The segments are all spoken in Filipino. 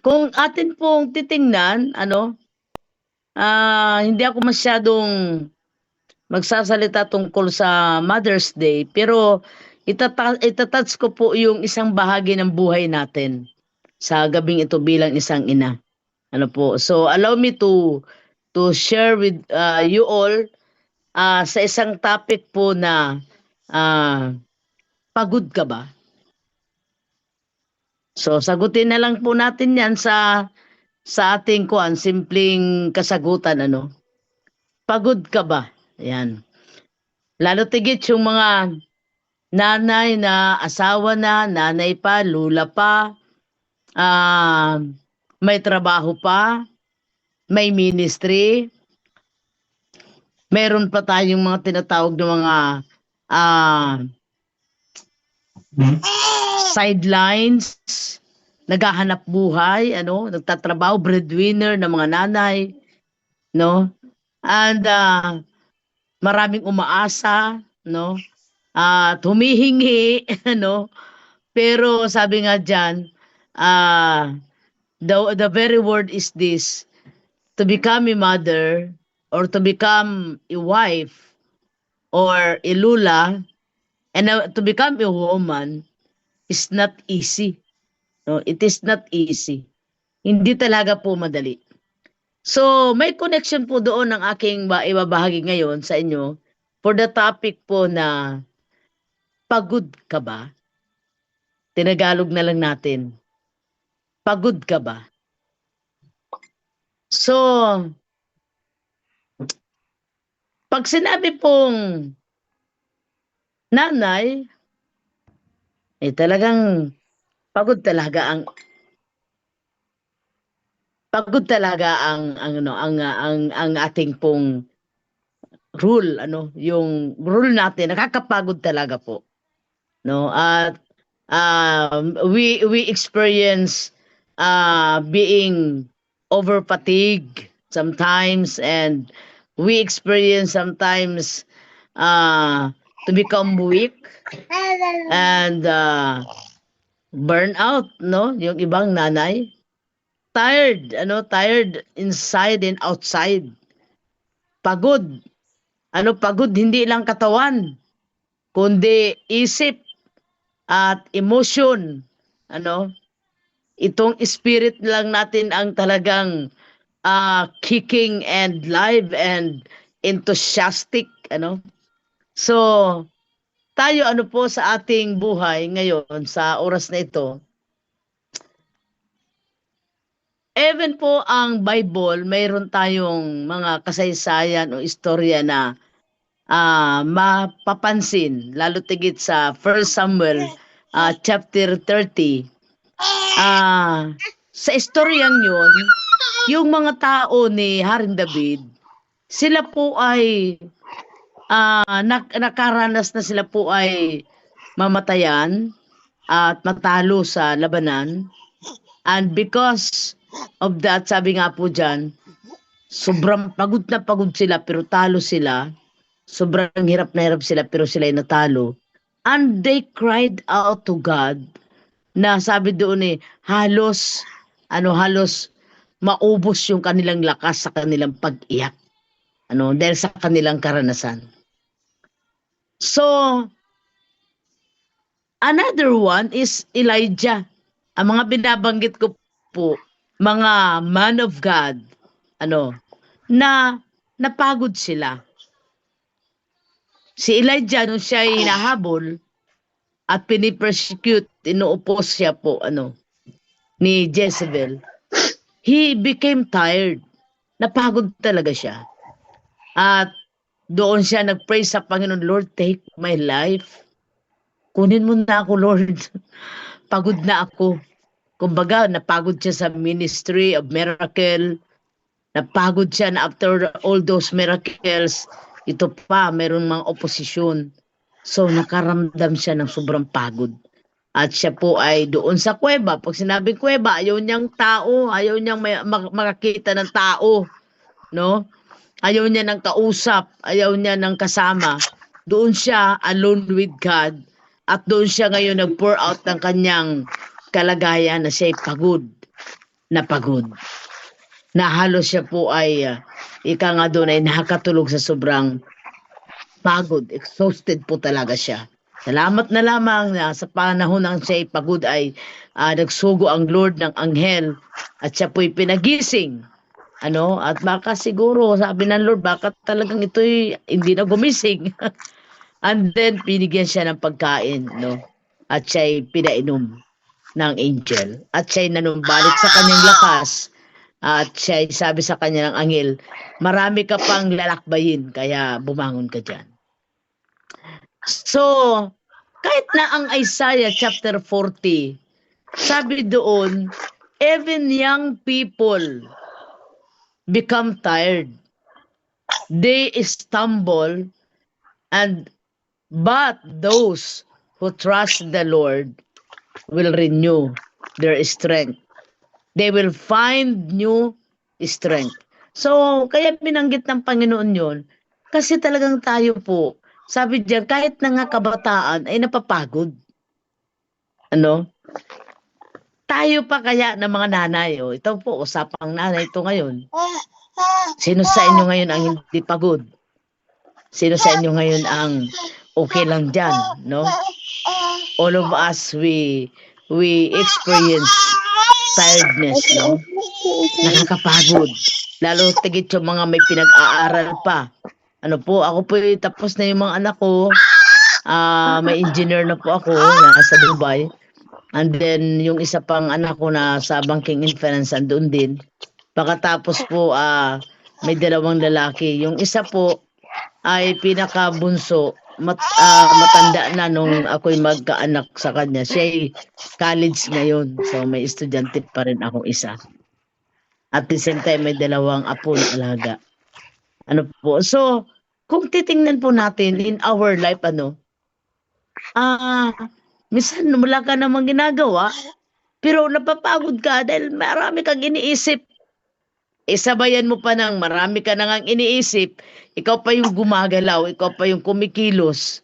kung atin pong titingnan, hindi ako masyadong magsasalita tungkol sa Mother's Day, pero itatouch ko po yung isang bahagi ng buhay natin sa gabing ito bilang isang ina. Ano po? So allow me to share with you all sa isang topic po na pagod ka ba? So sagutin na lang po natin 'yan sa ating simpleng kasagutan Pagod ka ba? Ayan. Lalo tigit yung mga nanay na asawa na, nanay pa, lula pa, may trabaho pa, may ministry, meron pa tayong mga tinatawag na mga sidelines, naghahanap buhay, nagtatrabaho, breadwinner ng mga nanay, no? And maraming umaasa, at humihingi, pero sabi nga diyan, the very word is this: to become a mother or to become a wife or a lula and to become a woman is not easy. No, it is not easy. Hindi talaga po madali. So, may connection po doon ng aking ibabahagi ngayon sa inyo for the topic po na pagod ka ba? Tinagalog na lang natin. Pagod ka ba? So, pag sinabi pong nanay, talagang pagod talaga ang ating pong rule, yung rule natin, nakakapagod talaga po. No? At we experience being over fatigue sometimes, and we experience sometimes to become weak and burn out, yung ibang nanay. Tired, tired inside and outside. Pagod. Pagod hindi lang katawan, kundi isip at emotion. Itong spirit lang natin ang talagang kicking and live and enthusiastic, So, tayo po sa ating buhay ngayon sa oras na ito. Even po ang Bible, mayroon tayong mga kasaysayan o istorya na mapapansin, lalo tigit sa 1 Samuel chapter 30. Sa istoryang yun, yung mga tao ni Haring David, sila po ay nakaranas na sila po ay mamatayan at matalo sa labanan. And because of that, sabi nga po dyan, sobrang pagod na pagod sila pero talo sila. Sobrang hirap na hirap sila pero sila ay natalo. And they cried out to God na sabi doon halos maubos yung kanilang lakas sa kanilang pag-iyak. Dahil sa kanilang karanasan. So, another one is Elijah. Ang mga binabanggit ko po, mga man of God, na napagod sila. Si Elijah, nung siya ay hinahabol at pinipersecute, inuupos siya po, ni Jezebel, he became tired. Napagod talaga siya. At doon siya nag-pray sa Panginoon, Lord, take my life. Kunin mo na ako, Lord. Pagod na ako. Kumbaga, napagod siya sa ministry of miracle. Napagod siya na after all those miracles, ito pa, meron mga oposisyon. So, nakaramdam siya ng sobrang pagod. At siya po ay doon sa kuweba. Pag sinabing kuweba, ayaw niyang tao, ayaw niyang makakita ng tao. No? Ayaw niya ng kausap, ayaw niya ng kasama. Doon siya alone with God. At doon siya ngayon nag-pour out ng kanyang kalagayan na siya'y pagod na pagod. Na halos siya po ay, ika nga doon ay nakakatulog sa sobrang pagod. Exhausted po talaga siya. Salamat na lamang na sa panahon ng siya'y pagod ay nagsugo ang Lord ng anghel at siya po'y pinagising. At baka siguro, sabi ng Lord, baka talagang ito'y hindi na gumising. And then, binigyan siya ng pagkain, At siya'y pinainom ng angel. At siya'y nanumbalik sa kanyang lakas. At siya'y sabi sa kanya ng anghel, marami ka pang lalakbayin, kaya bumangon ka dyan. So, kahit na ang Isaiah chapter 40, sabi doon, even young people become tired. They stumble, but those who trust the Lord will renew their strength. They will find new strength. So, kaya binanggit ng Panginoon yon kasi talagang tayo po, sabi diyan, kahit na nga kabataan ay napapagod. Tayo pa kaya ng mga nanay, ito po, usapang nanay ito ngayon. Sino sa inyo ngayon ang hindi pagod? Sino sa inyo ngayon ang okay lang dyan, All of us, we experience tiredness, Nakakapagod. Lalo tigit yung mga may pinag-aaral pa. Ako po tapos na yung mga anak ko. May engineer na po ako, nasa Dubai. And then, yung isa pang anak ko na sa banking and finance, andun din. Pagkatapos po, may 2 lalaki. Yung isa po ay pinakabunso, matanda na nung ako'y magkaanak sa kanya. Siya'y college ngayon. So, may estudyante pa rin akong isa. At the same time, may 2 apo na alaga. So, kung titingnan po natin in our life, minsan wala ka namang ginagawa, pero napapagod ka dahil marami kang iniisip. Sabayan mo pa ng marami ka nang iniisip, ikaw pa yung gumagalaw, ikaw pa yung kumikilos,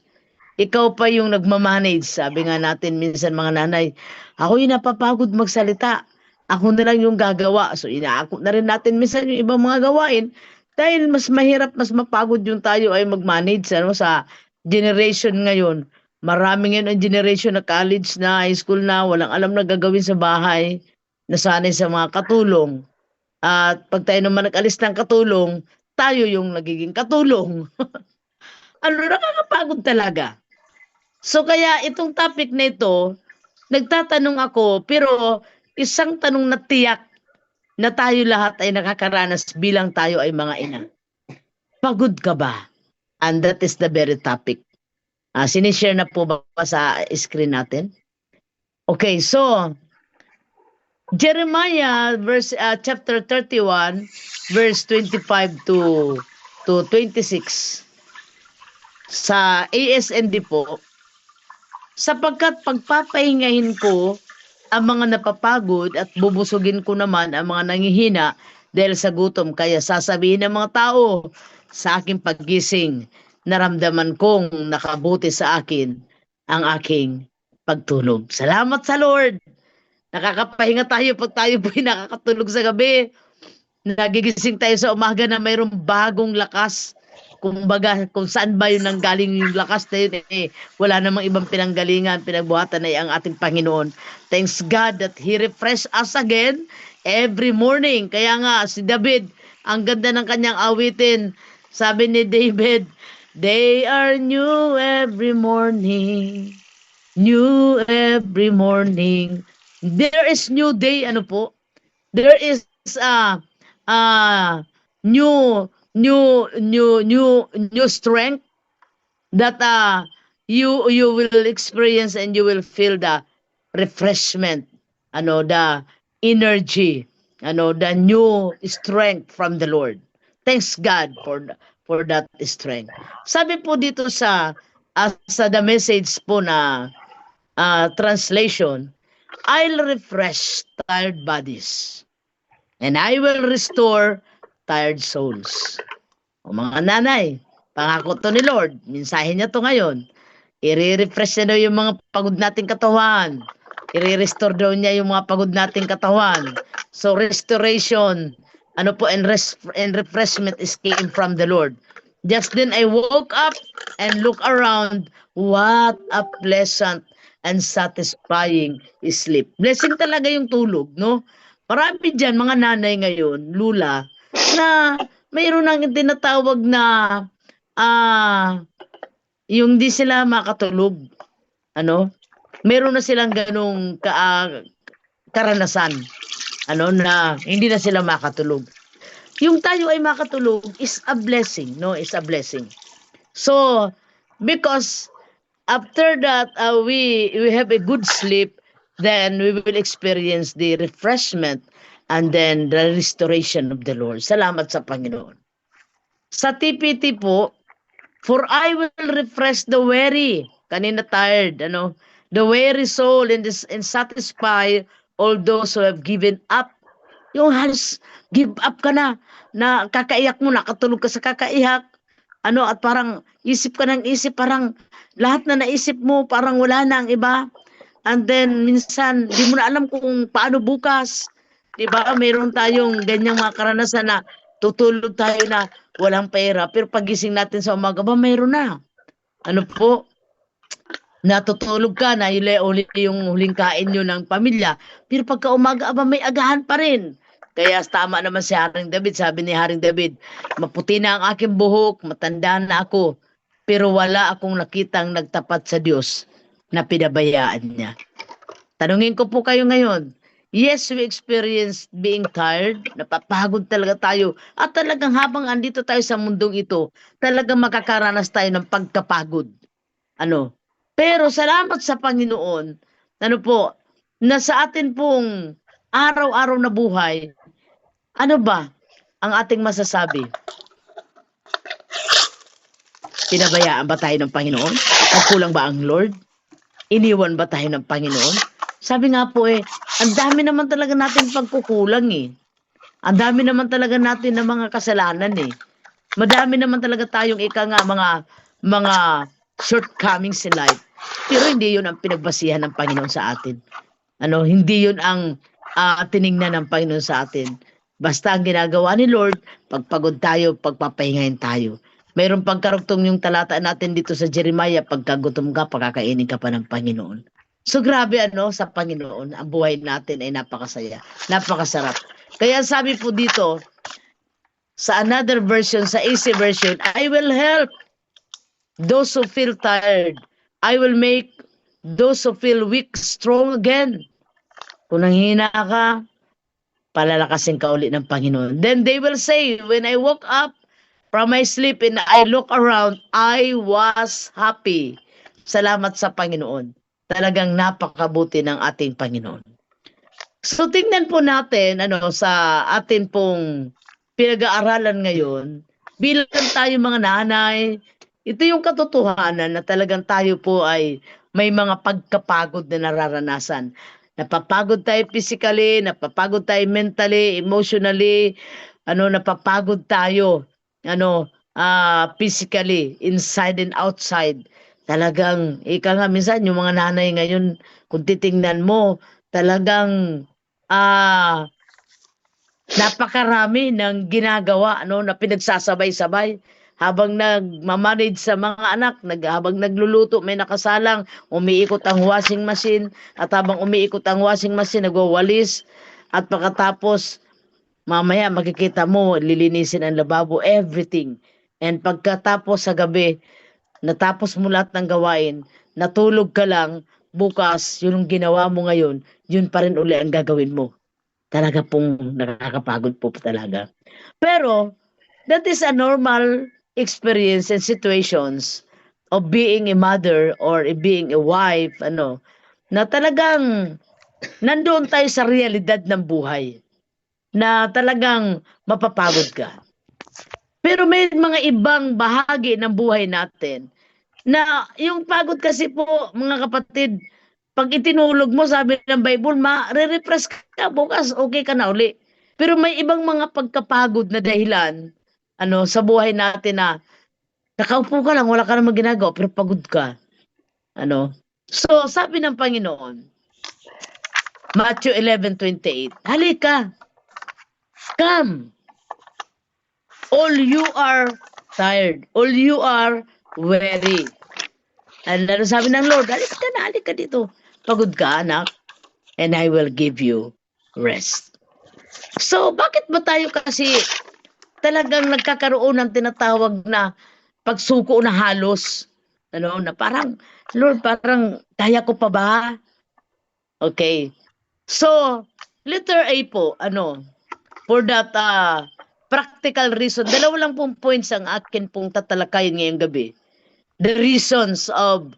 ikaw pa yung nagmamanage. Sabi nga natin minsan mga nanay, ako yung napapagod magsalita, ako na lang yung gagawa. So inaakot na rin natin minsan yung ibang mga gawain dahil mas mahirap, mas mapagod yung tayo ay mag-manage sa generation ngayon. Marami ngayon ang generation na college na, high school na, walang alam na gagawin sa bahay, nasanay sa mga katulong. At pag tayo naman nag-alis ng katulong, tayo yung nagiging katulong. Nakakapagod talaga. So kaya itong topic na ito, nagtatanong ako, pero isang tanong na tiyak na tayo lahat ay nakakaranas bilang tayo ay mga ina. Pagod ka ba? And that is the very topic. Sinishare na po ba sa screen natin? Okay, so Jeremiah chapter 31 verse 25 to 26 sa ASND po, sapagkat pagpapahingahin ko ang mga napapagod at bubusugin ko naman ang mga nangihina dahil sa gutom, kaya sasabihin ng mga tao sa aking paggising, naramdaman kong nakabuti sa akin ang aking pagtulog. Salamat sa Lord. Nakakapahinga tayo pag tayo po'y nakakatulog sa gabi. Nagigising tayo sa umaga na mayroong bagong lakas. Kumbaga, kung saan ba yun nanggaling yung lakas na yun, wala namang ibang pinanggalingan, pinagbuhatan ay ang ating Panginoon. Thanks God that He refresh us again every morning. Kaya nga, si David, ang ganda ng kanyang awitin. Sabi ni David, they are new every morning. New every morning. There is new day, There is new strength that you will experience, and you will feel the refreshment, the energy, the new strength from the Lord. Thanks God for that strength. Sabi po dito sa the message po na translation, I'll refresh tired bodies and I will restore tired souls. O mga nanay, pangako to ni Lord, mensahe niya to ngayon. I-refresh na yung mga pagod nating katawan. I-restore daw niya yung mga pagod nating katawan. So restoration, and refreshment is came from the Lord. Just then I woke up and look around. What a pleasant and satisfying sleep. Blessing talaga yung tulog, no? Marami dyan, mga nanay ngayon, lula, na mayroon nang tinatawag na yung di sila makatulog. Meron na silang ganong karanasan. Na hindi na sila makatulog. Yung tayo ay makatulog is a blessing, no? Is a blessing. So, because after that we have a good sleep, then we will experience the refreshment and then the restoration of the Lord. Salamat sa Panginoon. Sa TPT po, for I will refresh the weary, kanina tired, the weary soul and satisfy all those who have given up. Yung halos give up ka na kakaiyak mo, nakatulog ka sa kakaiyak, at parang isip ka ng isip, parang lahat na naisip mo, parang wala na ang iba. And then, minsan, di mo na alam kung paano bukas. Di ba? Meron tayong ganyang mga karanasan na tutulog tayo na walang pera, pero pagising natin sa umaga, mayroon na. Natutulog ka na yung huling kain nyo ng pamilya, pero pagka umaga, may agahan pa rin. Kaya tama naman si Haring David, sabi ni Haring David, maputi na ang aking buhok, matanda na ako, pero wala akong nakitang nagtapat sa Diyos na pinabayaan niya. Tanungin ko po kayo ngayon, yes, we experience being tired, napapagod talaga tayo, at talagang habang andito tayo sa mundong ito, talagang makakaranas tayo ng pagkapagod. Pero salamat sa Panginoon, na sa atin pong araw-araw na buhay, ano ba ang ating masasabi? Pinabayaan ba tayo ng Panginoon? Nagkulang ba ang Lord? Iniwan ba tayo ng Panginoon? Sabi nga po ang dami naman talaga natin pagkukulang Ang dami naman talaga natin ng mga kasalanan Madami naman talaga tayong mga shortcomings in life. Pero hindi yun ang pinagbasihan ng Panginoon sa atin. Hindi yun ang tiningnan ng Panginoon sa atin. Basta ang ginagawa ni Lord, pagpagod tayo, pagpapahingahin tayo. Mayroon pang karugtong yung talata natin dito sa Jeremiah, pagkagutom ka, pagkakainin ka pa ng Panginoon. So grabe sa Panginoon, ang buhay natin ay napakasaya, napakasarap. Kaya sabi po dito, sa another version, sa AC version, I will help those who feel tired. I will make those who feel weak strong again. Kung nanghina ka, palalakasin ka ulit ng Panginoon. Then they will say, when I woke up from my sleep and I look around, I was happy. Salamat sa Panginoon. Talagang napakabuti ng ating Panginoon. So tingnan po natin sa atin pong pinag-aaralan ngayon, bilang tayo mga nanay, ito yung katotohanan na talagang tayo po ay may mga pagkapagod na nararanasan. Napapagod tayo physically, napapagod tayo mentally, emotionally, napapagod tayo, physically, inside and outside. Talagang, minsan yung mga nanay ngayon, kung titingnan mo, talagang, napakarami ng ginagawa, na pinagsasabay-sabay. Habang nagmamanage sa mga anak, habang nagluluto, may nakasalang, umiikot ang washing machine, at habang umiikot ang washing machine, nagwawalis, at pagkatapos, mamaya makikita mo, lilinisin ang lababo, everything. And pagkatapos sa gabi, natapos mo lahat ng gawain, natulog ka lang, bukas, yung ginawa mo ngayon, yun pa rin uli ang gagawin mo. Talaga pong nakakapagod po talaga. Pero, that is a normal experience and situations of being a mother or being a wife, na talagang nandoon tayo sa realidad ng buhay, na talagang mapapagod ka. Pero may mga ibang bahagi ng buhay natin, na yung pagod kasi po, mga kapatid, pag itinulog mo, sabi ng Bible, re-refresh ka, bukas okay ka na uli. Pero may ibang mga pagkapagod na dahilan, sa buhay natin na nakaupo ka lang, wala ka namang ginagawa, pero pagod ka. So, sabi ng Panginoon, Matthew 11:28. Halika. Come. All you are tired. All you are weary. And ano sabi ng Lord? Halika dito. Pagod ka, anak. And I will give you rest. So, bakit ba tayo kasi talagang nagkakaroon ng tinatawag na pagsuko na halos? Ano, na parang, Lord, parang kaya ko pa ba? Okay. So, letter A po, for that practical reason, dalawa lang pong points ang akin pong tatalakayin ngayong gabi. The reasons of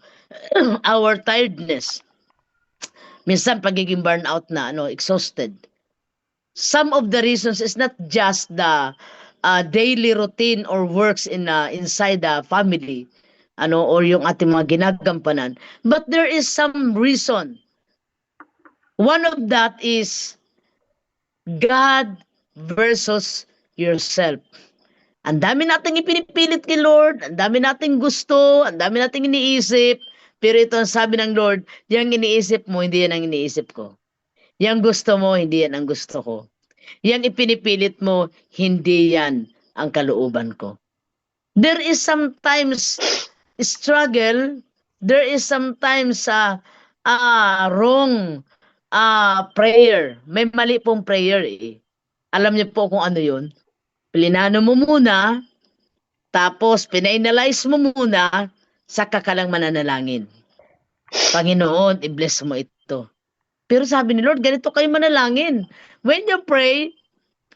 our tiredness. Minsan pagiging burnout na, exhausted. Some of the reasons is not just the daily routine or works inside the family, or yung ating mga ginagampanan, but there is some reason. One of that is God versus yourself. Ang dami nating ipinipilit kay Lord, ang dami nating gusto, ang dami nating iniisip, pero ito ang sabi ng Lord, yung iniisip mo, hindi yan ang iniisip ko. Yang gusto mo, hindi yan ang gusto ko. Yang ipinipilit mo, hindi yan ang kalooban ko. There is sometimes struggle, there is sometimes wrong prayer. May mali pong prayer eh. Alam niyo po kung ano yun? Plinano mo muna, tapos pinainalize mo muna, saka ka lang mananalangin. Panginoon, i-bless mo ito. Pero sabi ni Lord, ganito kayo manalangin. When you pray,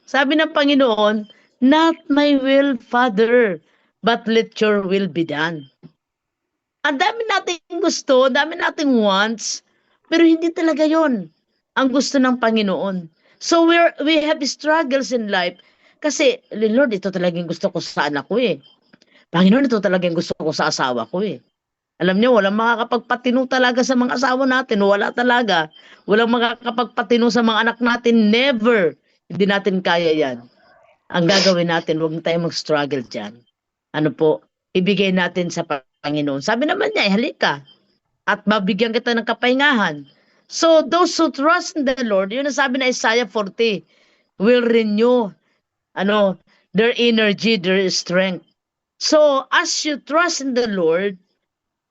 sabi ng Panginoon, not my will, Father, but let your will be done. Ang dami nating gusto, dami nating wants, pero hindi talaga yon ang gusto ng Panginoon. So we have struggles in life kasi, Lord, ito talagang gusto ko sa anak ko eh. Panginoon, ito talagang gusto ko sa asawa ko eh. Alam niyo, walang makakapagpatino talaga sa mga asawa natin. Wala talaga. Walang makakapagpatino sa mga anak natin. Never. Hindi natin kaya yan. Ang gagawin natin, huwag tayong mag-struggle dyan. Ano po? Ibigay natin sa Panginoon. Sabi naman niya, halika. At mabigyan kita ng kapahingahan. So, those who trust in the Lord, yun ang sabi na Isaiah 40, will renew their energy, their strength. So, as you trust in the Lord,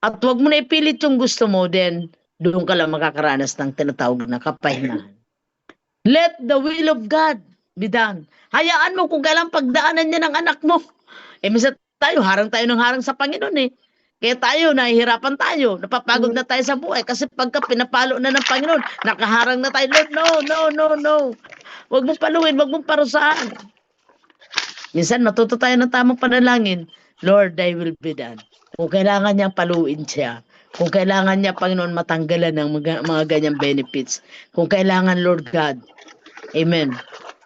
at huwag mo na ipilit yung gusto mo, then doon ka lang makakaranas ng tinatawag na kapahingahan. Let the will of God be done. Hayaan mo kung kailang pagdaanan niya ng anak mo. Minsan harang tayo ng harang sa Panginoon eh. Kaya tayo, nahihirapan tayo, napapagod na tayo sa buhay. Kasi pagka pinapalo na ng Panginoon, nakaharang na tayo, Lord, no. Huwag mong paluin, huwag mong parusahan. Minsan matuto tayo ng tamang panalangin, Lord, thy will be done. Kung kailangan niya paluin siya, kung kailangan niya, Panginoon, matanggalan ng mga ganyang benefits, kung kailangan, Lord God, amen.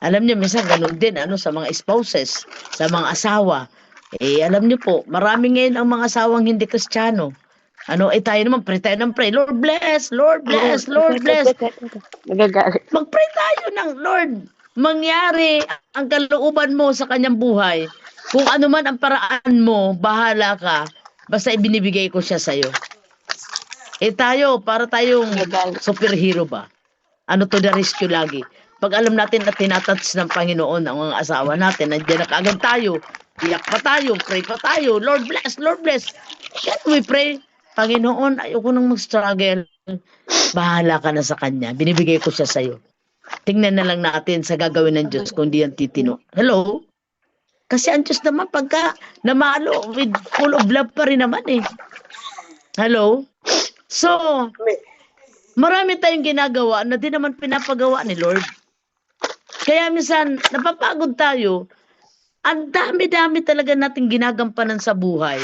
Alam niyo, minsan ganun din, sa mga spouses, sa mga asawa, alam niyo po, marami ngayon ang mga asawang hindi Kristiyano. Tayo naman, pray tayo ng pray, Lord bless, Lord bless, Lord bless. Mag-pray tayo ng Lord, mangyari ang kalooban mo sa kanyang buhay. Kung ano man ang paraan mo, bahala ka. Basta ibinibigay ko siya sa'yo. Tayo, para tayong superhero ba? To the rescue lagi. Pag alam natin na tinatats ng Panginoon ang mga asawa natin, nandiyan na kaagad tayo, iyak pa tayo, pray pa tayo, Lord bless, Lord bless. Can we pray? Panginoon, ayoko nang mag-struggle. Bahala ka na sa Kanya. Binibigay ko siya sa'yo. Tingnan na lang natin sa gagawin ng Diyos kung di yan titino. Hello? Kasi ang Diyos naman pagka namalo, with full of love pa rin naman eh. Hello? So, marami tayong ginagawa na di naman pinapagawa ni Lord. Kaya minsan, napapagod tayo. Ang dami-dami talaga nating ginagampanan sa buhay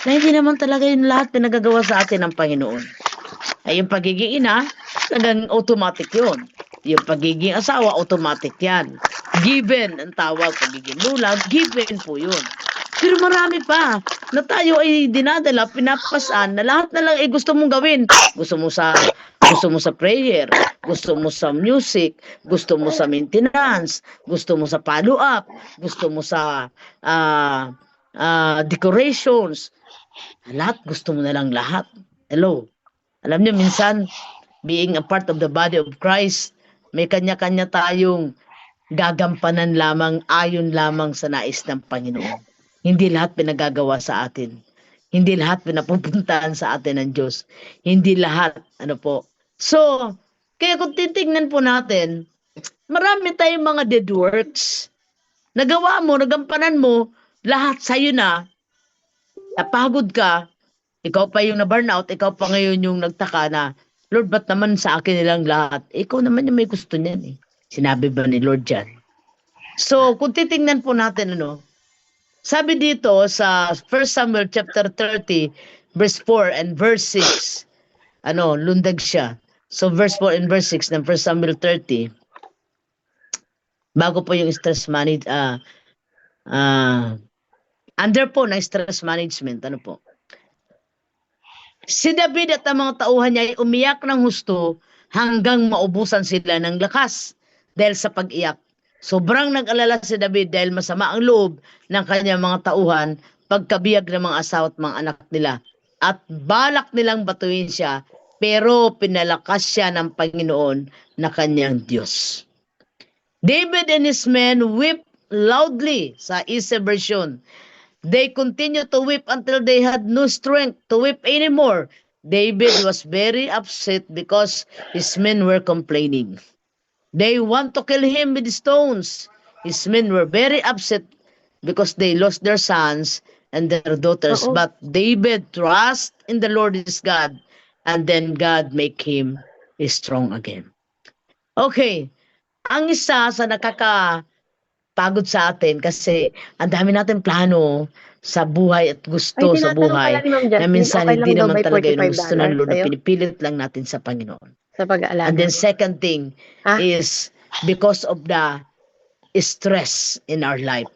na hindi naman talaga yung lahat pinagagawa sa atin ng Panginoon. Ay yung pagiging ina, talagang automatic yun. Yung pagiging asawa, automatic yan. Given ang tawag, pagiging lula, given po yun. Pero marami pa na tayo ay dinadala, pinapasan na lahat na lang ay gusto mong gawin. Gusto mo sa prayer, gusto mo sa music, gusto mo sa maintenance, gusto mo sa follow-up, gusto mo sa decorations. Lahat, gusto mo na lang lahat. Hello. Alam niyo, minsan, being a part of the body of Christ, may kanya-kanya tayong gagampanan lamang ayon lamang sa nais ng Panginoon. Hindi lahat pinagagawa sa atin. Hindi lahat pinapupuntahan sa atin ng Diyos. Hindi lahat, ano po. So, kaya kung titignan po natin, marami tayong mga dead works. Nagawa mo, nagampanan mo, lahat sa'yo na, napagod ka, ikaw pa yung na-burnout, ikaw pa ngayon yung nagtaka na, Lord, ba't naman sa akin nilang lahat? Ikaw naman yung may gusto niyan eh. Sinabi ba ni Lord dyan? So, kung titingnan po natin, sabi dito sa 1 Samuel chapter 30, verse 4 and verse 6, lundag siya. So, verse 4 and verse 6 ng 1 Samuel 30, bago po yung stress management, under po ng stress management, si David at ang mga tauhan niya ay umiyak ng husto hanggang maubusan sila ng lakas dahil sa pag-iyak. Sobrang nag-alala si David dahil masama ang loob ng kanyang mga tauhan pagkabiyag ng mga asawa at mga anak nila. At balak nilang batuin siya, pero pinalakas siya ng Panginoon na kanyang Diyos. David and his men wept loudly, sa Isa version. They continued to weep until they had no strength to weep anymore. David was very upset because his men were complaining. They want to kill him with stones. His men were very upset because they lost their sons and their daughters. But David trust in the Lord his God, and then God make him strong again. Okay, ang isa sa nakakapagod sa atin kasi ang dami natin plano sa buhay at gusto sa buhay na minsan hindi naman talaga yung gusto ng Lord na pinipilit lang natin sa Panginoon. Sa pag-aalala. And then second thing is because of the stress in our life.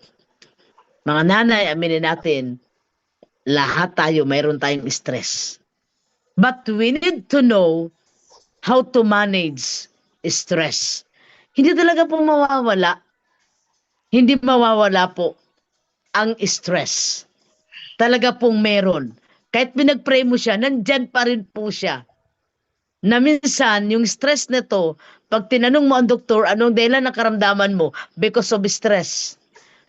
Mga nanay, aminin natin, lahat tayo, mayroon tayong stress. But we need to know how to manage stress. Hindi talaga po mawawala. Hindi mawawala po ang stress. Talaga pong meron. Kahit pinag-pray mo siya, nandyan pa rin po siya. Na minsan, yung stress nito, pag tinanong mo ang doktor, anong dahilan ng karamdaman mo? Because of stress.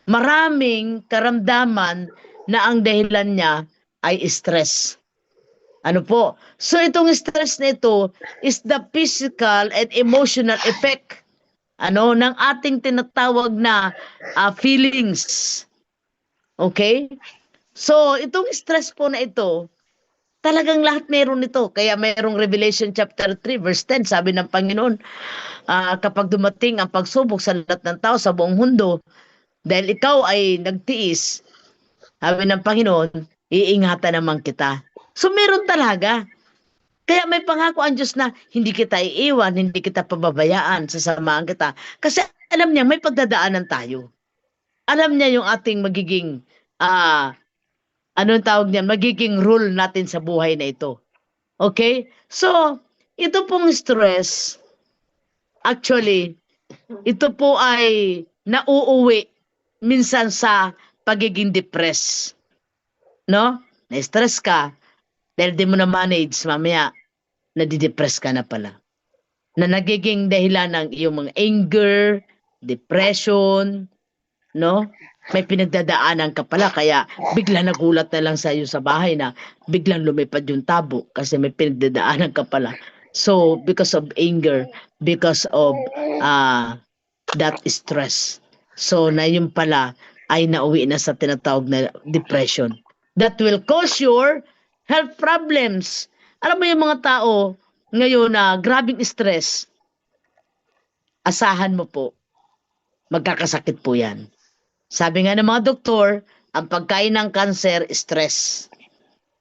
Maraming karamdaman na ang dahilan niya ay stress. Ano po? So itong stress na ito is the physical and emotional effect ng ating tinatawag na feelings. Okay? So itong stress po na ito, talagang lahat meron nito. Kaya mayroong Revelation chapter 3 verse 10, sabi ng Panginoon, kapag dumating ang pagsubok sa lahat ng tao sa buong mundo, dahil ikaw ay nagtiis, sabi ng Panginoon, iingatan naman kita. So meron talaga. Kaya may pangako ang Diyos na hindi kita iiwan, hindi kita pababayaan, sasamahan kita. Kasi alam niya, may pagdadaanan tayo. Alam niya yung ating magiging magiging rule natin sa buhay na ito. Okay? So, ito pong stress, actually, ito po ay nauuwi minsan sa pagiging depressed. No? Na-stress ka, dahil di mo na manage, mamaya, nadidepress ka na pala. Na nagiging dahilan ng iyong mga anger, depression, no? May pinagdadaanan ka pala, kaya bigla nagulat na lang sa iyo sa bahay na biglang lumipad yung tabo kasi may pinagdadaanan ka pala. So, because of anger, because of that stress. So, na yun pala ay nauwi na sa tinatawag na depression. That will cause your health problems. Alam mo yung mga tao ngayon na grabing stress, asahan mo po, magkakasakit po yan. Sabi nga ng mga doktor, ang pagkain ng cancer, stress.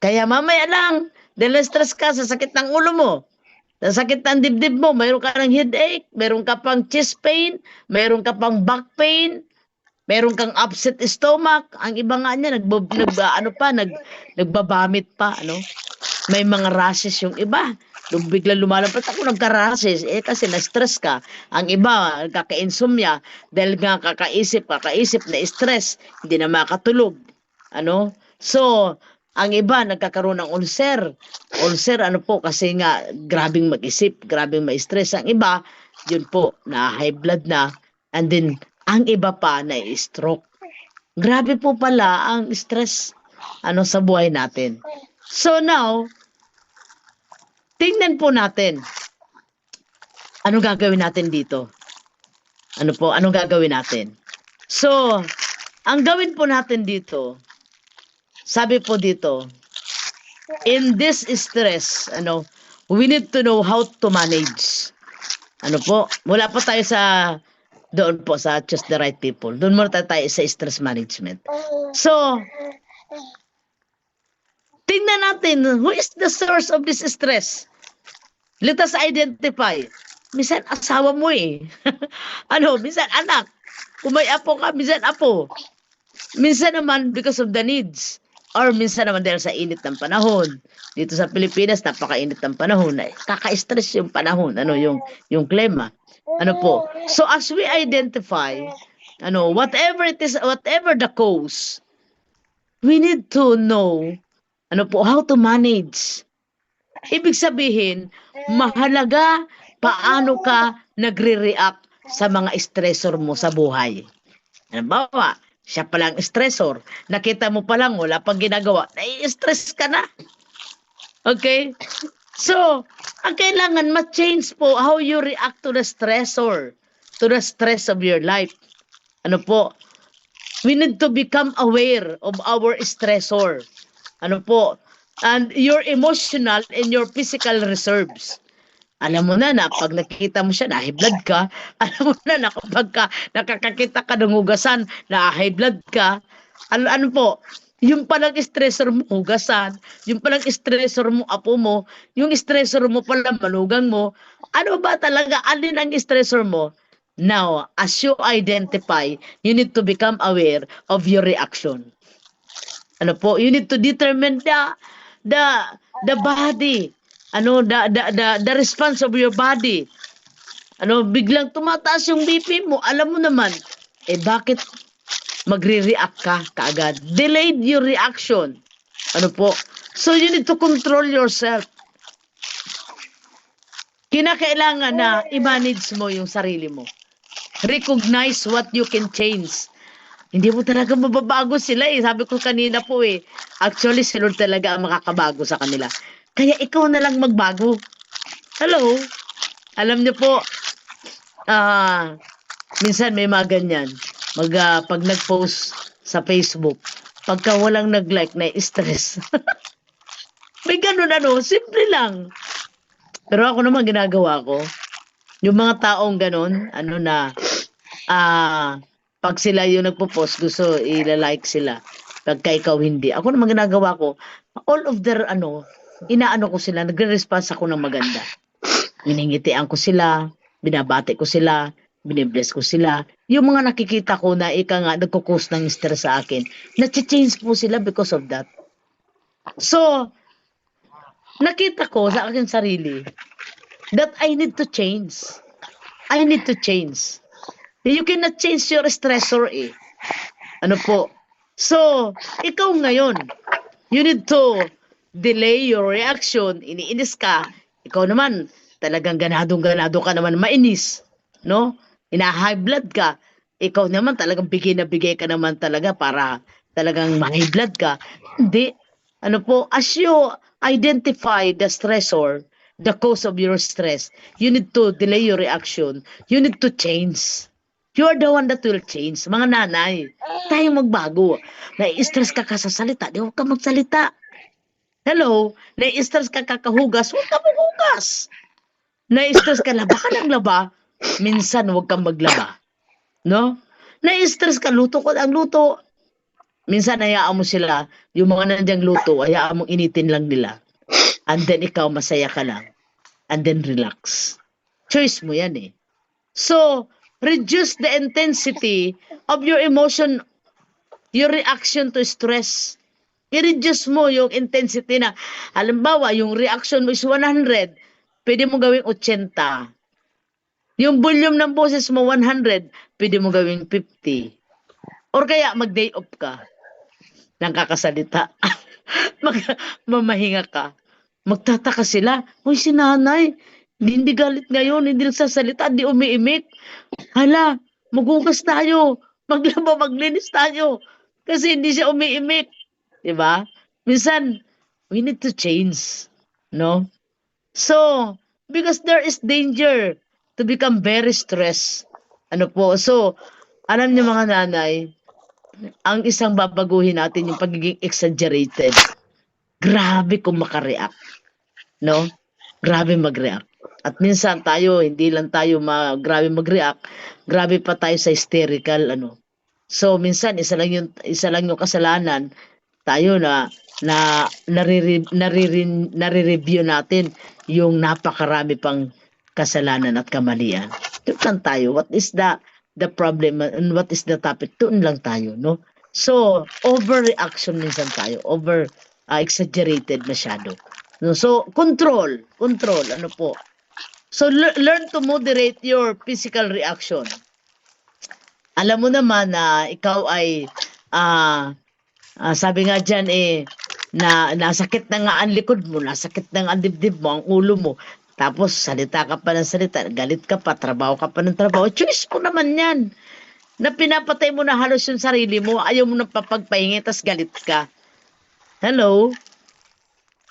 Kaya mamaya lang, dahil stress ka sa sakit ng ulo mo, sa sakit ng dibdib mo, mayroon ka ng headache, mayroon ka pang chest pain, mayroon ka pang back pain, mayroon kang upset stomach. Ang iba nga niya, nagbabamit pa. May mga rashes yung iba. Bigla lumalabas ako, nagka-rashes. Kasi na-stress ka. Ang iba, kaka-insomnia. Dahil nga kakaisip na stress. Hindi na makatulog. So, Ang iba nagkakaroon ng ulcer. Ulcer ano po kasi nga grabing mag-isip, grabing ma-stress. Ang iba, yun po, na high blood na. And then ang iba pa na stroke. Grabe po pala ang stress sa buhay natin. So now, tingnan po natin. Anong gagawin natin dito? Anong gagawin natin? So, ang gawin po natin dito, sabi po dito, in this stress, we need to know how to manage. Wala pa tayo doon po sa Choose the Right People. Doon muna tayo sa stress management. So, tingnan natin, who is the source of this stress? Let us identify. Minsan asawa mo eh. Minsan anak. Kung may apo ka, minsan apo. Minsan naman because of the needs. Or minsan naman dahil sa init ng panahon. Dito sa Pilipinas, napakainit ng panahon. Kaka-stress yung panahon, yung klima. So as we identify, whatever it is, whatever the cause, we need to know, how to manage. Ibig sabihin, mahalaga paano ka nagre-react sa mga stressor mo sa buhay. Halimbawa, siya palang stressor. Nakita mo palang wala pang ginagawa. Nai-stress ka na. Okay? So, ang kailangan ma-change po how you react to the stressor, to the stress of your life. We need to become aware of our stressor. And your emotional and your physical reserves. Alam mo na pag nakita mo siya, na high blood ka. Alam mo na kapag nakakakita ka ng hugasan, na high blood ka. Yung palang stressor mo, hugasan. Yung palang stressor mo, apo mo. Yung stressor mo palang manugang mo. Ano ba talaga? Alin ang stressor mo? Now, as you identify, you need to become aware of your reaction. You need to determine the body. The response of your body. Biglang tumataas yung BP mo, alam mo naman, bakit magre-react ka kaagad? Delayed your reaction. So you need to control yourself. Kinakailangan na i-manage mo yung sarili mo. Recognize what you can change. Hindi mo talaga mababago sila eh. Sabi ko kanina po eh. Actually, si Lord talaga ang makakabago sa kanila. Kaya ikaw na lang magbago. Hello? Alam niyo po, minsan may mga ganyan. Pag nag-post sa Facebook, pagka walang nag-like, na-stress. May ganun simple lang. Pero ako naman ginagawa ko, yung mga taong ganun, pag sila yung nagpo-post, gusto i-like sila. Pagka ikaw hindi. Ako naman ginagawa ko, all of their inaano ko sila, nagre-response ako ng maganda. Iningitian ko sila, binabati ko sila, binibless ko sila. Yung mga nakikita ko na nagkukos ng stress sa akin, na-change po sila because of that. So, nakita ko sa aking sarili that I need to change. I need to change. You cannot change your stressor eh. So, ikaw ngayon, you need to delay your reaction. Iniinis ka. Ikaw naman, talagang ganado ka naman mainis. Ina-high blood ka. Ikaw naman talagang bigay na bigay ka naman talaga para talagang ma-high blood ka. Hindi. As you identify the stressor, the cause of your stress, you need to delay your reaction. You need to change. You are the one that will change. Mga nanay, tayong magbago. Na-stress ka sa salita, di huwag ka magsalita. Hello, na-stress ka kakahugas, huwag ka maghugas. Na-stress ka, laba ka ng laba, minsan huwag kang maglaba. Na-stress ka, luto ko ang luto. Minsan hayaan mo sila, yung mga nandiyan luto, hayaan mong initin lang nila. And then ikaw masaya ka lang. And then relax. Choice mo yan eh. So, reduce the intensity of your emotion, your reaction to stress. I-reduce mo yung intensity na, halimbawa, yung reaction mo is 100, pwede mo gawing 80. Yung volume ng boses mo 100, pwede mo gawing 50. Or kaya mag-day off ka ng kakasalita. mag mamahinga ka. Magtataka sila, "Uy, si nanay, hindi galit ngayon, hindi nagsasalita, hindi umiimik. Hala, maghugas tayo, maglaba, maglinis tayo." Kasi hindi siya umiimik, 'di ba? Minsan, we need to change, no? So, because there is danger to become very stressed. Ano po, so, alam niyo mga nanay, ang isang babaguhin natin yung pagiging exaggerated. Grabe kung maka-react, no? Grabe mag-react. At minsan tayo, hindi lang tayo grabe mag-react, grabe pa tayo sa hysterical, ano. So, minsan, isa lang yung kasalanan, tayo nare-review natin yung napakarami pang kasalanan at kamalian. Doon lang tayo. What is the problem and what is the topic? Doon lang tayo, no? So, overreaction minsan tayo. Exaggerated masyado. No? So, control, ano po. So, learn to moderate your physical reaction. Alam mo naman na ikaw ay sabi nga dyan na nasakit na nga ang likod mo, nasakit na nga ang dibdib mo, ang ulo mo. Tapos salita ka pa ng salita, galit ka pa, trabaho ka pa ng trabaho. Choice mo naman yan. Na pinapatay mo na halos yung sarili mo, ayaw mo nang papagpahingi, tas galit ka. Hello?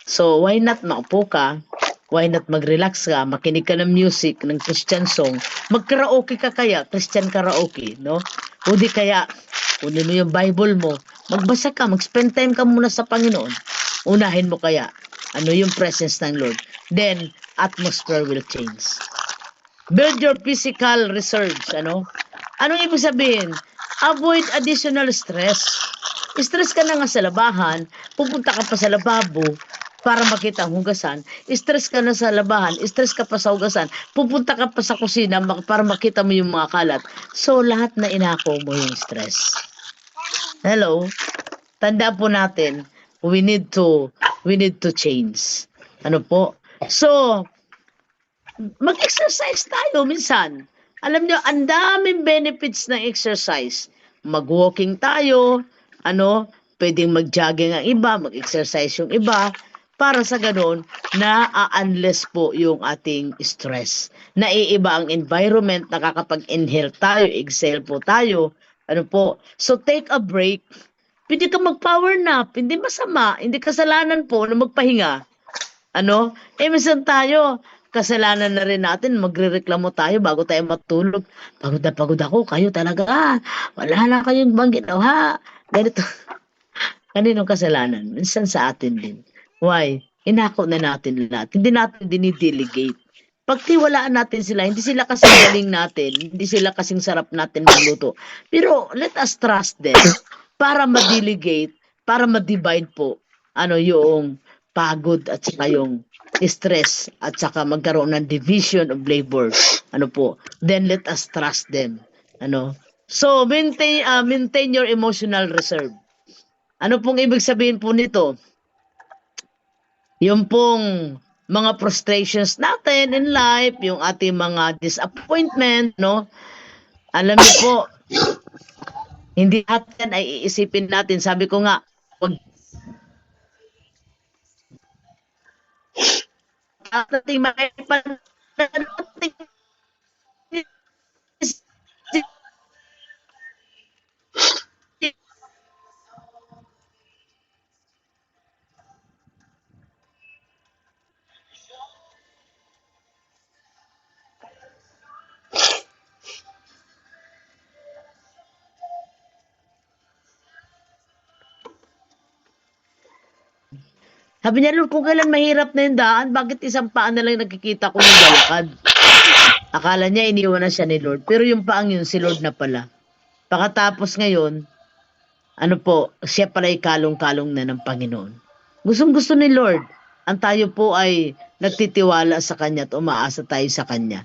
So, why not maupo ka? Why not mag-relax ka? Makinig ka ng music, ng Christian song. Mag-karaoke ka kaya, Christian karaoke, no? O di kaya, kunin mo yung Bible mo, magbasa ka, mag-spend time ka muna sa Panginoon. Unahin mo kaya, ano yung presence ng Lord. Then, atmosphere will change. Build your physical reserves, ano? Anong ibig sabihin? Avoid additional stress. Stress ka na nga sa labahan, pupunta ka pa sa lababo para makita ang hugasan. Stress ka na sa labahan, stress ka pa sa hugasan, pupunta ka pa sa kusina para makita mo yung mga kalat. So, lahat na inako mo yung stress. Hello? Tanda po natin, we need to change. Ano po? So, mag-exercise tayo minsan. Alam nyo, ang daming benefits ng exercise. Mag-walking tayo, pwedeng mag-jogging ang iba, mag-exercise yung iba, para sa ganon, na-unless po yung ating stress. Naiiba ang environment, nakakapag-inhale tayo, exhale po tayo, So, take a break. Pwede ka mag-power nap, hindi masama, hindi kasalanan po na magpahinga. Minsan tayo, kasalanan na rin natin, magrereklamo tayo bago tayo matulog. Pagod na pagod ako, kayo talaga, wala na kayong bang ginawa. Ganito. Kaninong kasalanan? Minsan sa atin din. Why? Inako na natin lahat. Hindi natin dinidelegate. Pagtiwalaan natin sila, hindi sila kasing galing natin, hindi sila kasing sarap natin magluto. Pero let us trust them para ma-delegate, para ma-divide po yung pagod at saka yung stress at saka magkaroon ng division of labor. Then let us trust them. So maintain your emotional reserve. Ano pong ibig sabihin po nito? Yung pong mga frustrations natin in life, yung ating mga disappointment, alam niyo po, hindi natin ay iisipin natin. Sabi ko nga, wag nating Sabi niya, Lord, kung kailan mahirap na yung daan, bakit isang paa na lang nakikita ko ng balakad? Akala niya iniwan na siya ni Lord. Pero yung paang yun, si Lord na pala. Pagkatapos ngayon, siya pala ay kalong-kalong na ng Panginoon. Gustong-gusto ni Lord. Ang tayo po ay nagtitiwala sa Kanya at umaasa tayo sa Kanya.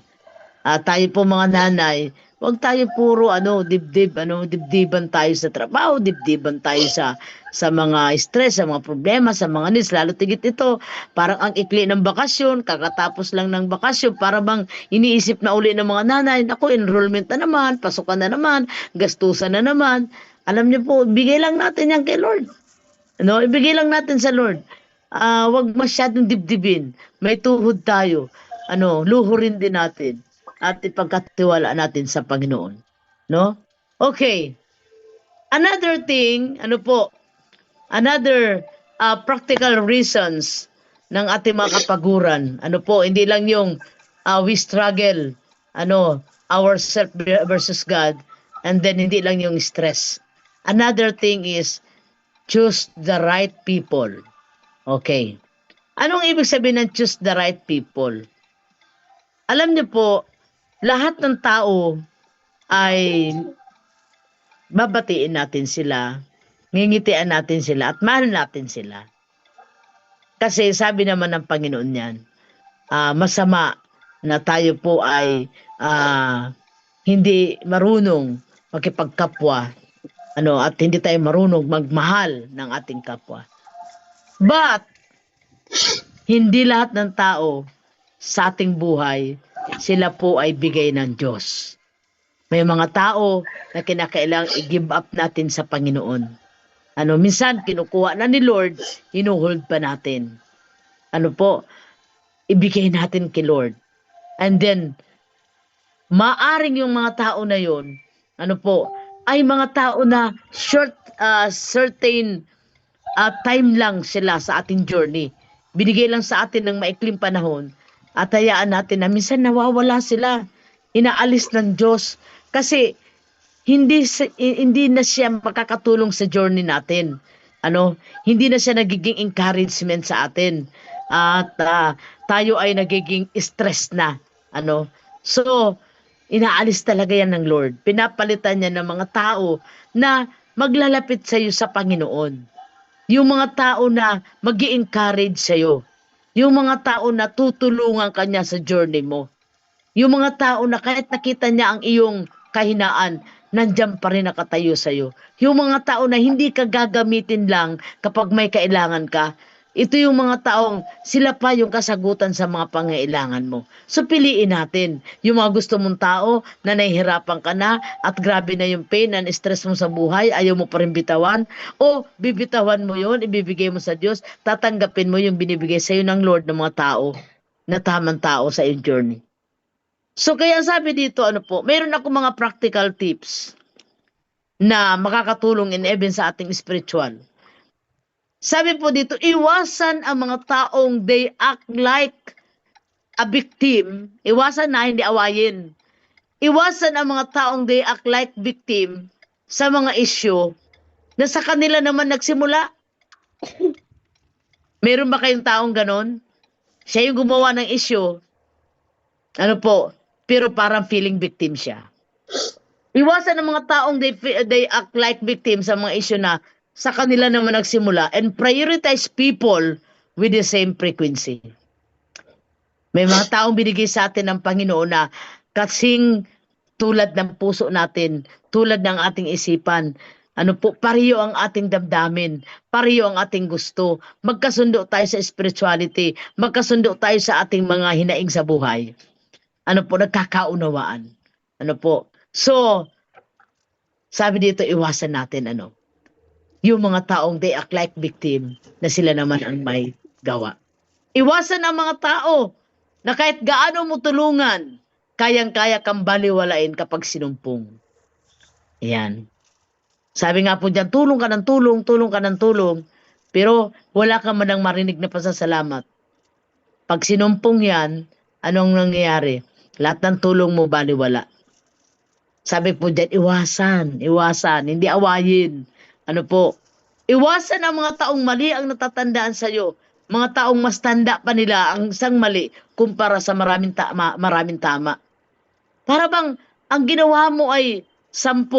Tayo po mga nanay, huwag tayo puro dibdiban tayo sa trabaho, dibdiban tayo sa mga stress, sa mga problema, sa mga needs, lalo tigit ito, parang ang ikli ng bakasyon, kakatapos lang ng bakasyon, para bang iniisip na uli ng mga nanay, enrollment na naman, pasukan na naman, gastusan na naman. Alam niyo po, bigay lang natin yan kay Lord. No, ibigay lang natin sa Lord. Wag masyadong dibdibin. May tuhod tayo. Luhurin din natin at ipagkatiwala natin sa Panginoon. No? Okay. Another thing, another practical reasons ng ating mga kapaguran. Hindi lang yung we struggle, ourself versus God, and then hindi lang yung stress. Another thing is choose the right people. Okay. Anong ibig sabihin ng choose the right people? Alam niyo po, lahat ng tao ay babatiin natin sila, ngingitian natin sila, at mahal natin sila. Kasi sabi naman ng Panginoon yan, masama na tayo po ay hindi marunong makipagkapwa, at hindi tayo marunong magmahal ng ating kapwa. But, hindi lahat ng tao sa ating buhay, sila po ay bigay ng Diyos. May mga tao na kinakailangang i-give up natin sa Panginoon. Minsan kinukuha na ni Lord, hinuhold pa natin. Ibigay natin kay Lord. And then, maaring yung mga tao na yon, ay mga tao na certain time lang sila sa ating journey. Binigay lang sa atin ng maikling panahon at hayaan natin na minsan nawawala sila. Inaalis ng Diyos kasi hindi na siya makakatulong sa journey natin. Hindi na siya nagiging encouragement sa atin. At tayo ay nagiging stress na. So, inaalis talaga yan ng Lord. Pinapalitan niya ng mga tao na maglalapit sa iyo sa Panginoon. Yung mga tao na mag-i-encourage sa iyo. Yung mga tao na tutulungan kanya sa journey mo. Yung mga tao na kahit nakita niya ang iyong kahinaan, nandiyan pa rin nakatayo sa iyo. Yung mga tao na hindi ka gagamitin lang kapag may kailangan ka. Ito yung mga taong sila pa yung kasagutan sa mga pangailangan mo. So piliin natin yung mga gusto mong tao na nahihirapan ka na at grabe na yung pain and stress mo sa buhay, ayaw mo pa rin bitawan, o bibitawan mo yun, ibibigay mo sa Diyos, tatanggapin mo yung binibigay sa iyo ng Lord ng mga tao na tamang tao sa iyong journey. So kaya sabi dito, mayroon ako mga practical tips na makakatulong in even sa ating spiritual. Sabi po dito, iwasan ang mga taong they act like a victim. Iwasan na, hindi awayin. Iwasan ang mga taong they act like victim sa mga issue na sa kanila naman nagsimula. Meron ba kayong taong ganon? Siya yung gumawa ng issue. Pero parang feeling victim siya. Iwasan ang mga taong they act like victim sa mga issue na sa kanila naman nagsimula, and prioritize people with the same frequency. May mga taong binigay sa atin ng Panginoon na kasing tulad ng puso natin, tulad ng ating isipan, pareho ang ating damdamin, pareho ang ating gusto, magkasundo tayo sa spirituality, magkasundo tayo sa ating mga hinaing sa buhay. Nagkakaunawaan. So, sabi dito, iwasan natin, yung mga taong they act like victim na sila naman ang may gawa. Iwasan ang mga tao na kahit gaano mo tulungan, kayang-kaya kang baliwalain kapag sinumpong. Ayan. Sabi nga po dyan, tulong ka ng tulong, pero wala ka man ang marinig na pasasalamat. Pag sinumpong yan, anong nangyayari? Lahat ng tulong mo baliwala. Sabi po dyan, iwasan, hindi awayin. Iwasan ang mga taong mali ang natatandaan sa iyo. Mga taong mas tanda pa nila ang isang mali kumpara sa maraming tama. Para bang ang ginawa mo ay 10,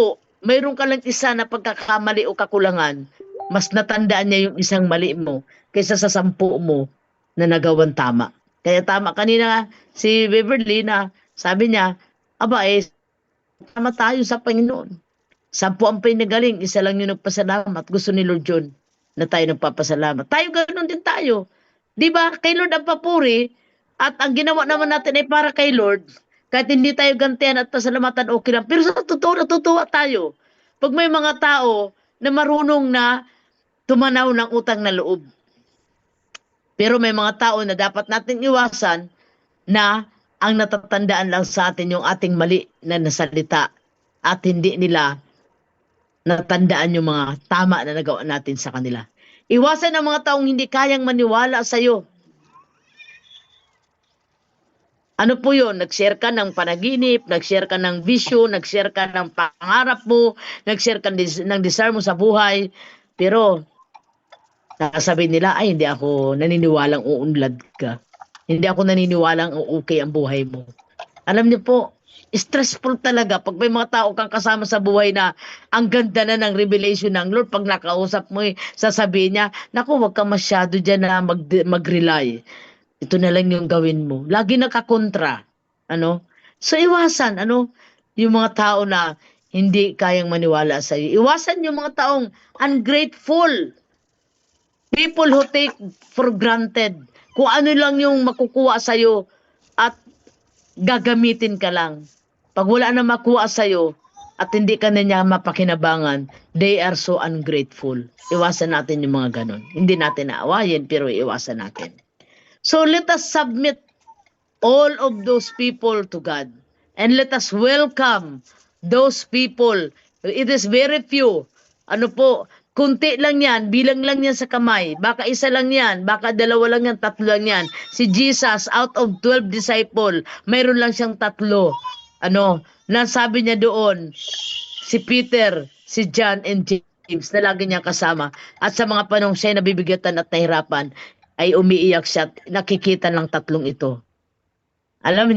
mayroon ka lang isa na pagkakamali o kakulangan, mas natandaan niya yung isang mali mo kaysa sa 10 mo na nagawan tama. Kaya tama kanina si Beverly na sabi niya, tama tayo sa Panginoon. 10 ang pinagaling, isa lang yung nagpasalamat. Gusto ni Lord John na tayo nagpapasalamat. Tayo ganoon din tayo. Di ba? Kay Lord ang papuri at ang ginawa naman natin ay para kay Lord. Kahit hindi tayo gantihan at pasalamatan, okay lang. Pero sa totoo, natutuwa tayo. Pag may mga tao na marunong na tumanaw ng utang na loob. Pero may mga tao na dapat natin iwasan na ang natatandaan lang sa atin yung ating mali na nasalita at hindi nila natandaan yung mga tama na nagawa natin sa kanila. Iwasan ang mga taong hindi kayang maniwala sa iyo. Ano po yun? Nag-share ka ng panaginip, nag-share ka ng vision, nag-share ka ng pangarap mo, nag-share ka ng desire mo sa buhay. Pero, sasabihin nila, ay hindi ako naniniwalang uunlad ka. Hindi ako naniniwalang okay ang buhay mo. Alam niyo po, stressful talaga pag may mga tao kang kasama sa buhay na ang ganda na ng revelation ng Lord. Pag nakausap mo, sasabihin niya, naku, wag ka masyado dyan na mag-rely. Ito na lang yung gawin mo. Lagi nakakontra. Ano? So, iwasan, yung mga tao na hindi kayang maniwala sa iyo. Iwasan yung mga taong ungrateful. People who take for granted. Kung ano lang yung makukuha sa iyo at gagamitin ka lang. Pag wala na makuha sa iyo at hindi ka na niya mapakinabangan, they are so ungrateful. Iwasan natin yung mga ganon. Hindi natin naawayin, pero iwasan natin. So let us submit all of those people to God. And let us welcome those people. It is very few. Kunti lang yan, bilang lang yan sa kamay. Baka isa lang yan, baka dalawa lang yan, tatlo lang yan. Si Jesus, out of 12 disciple, mayroon lang siyang tatlo. Nasabi niya doon, si Peter, si John, and James, na lagi niya kasama. At sa mga panong siya nabibigatan at nahirapan, ay umiiyak siya, nakikita ng tatlong ito. Alam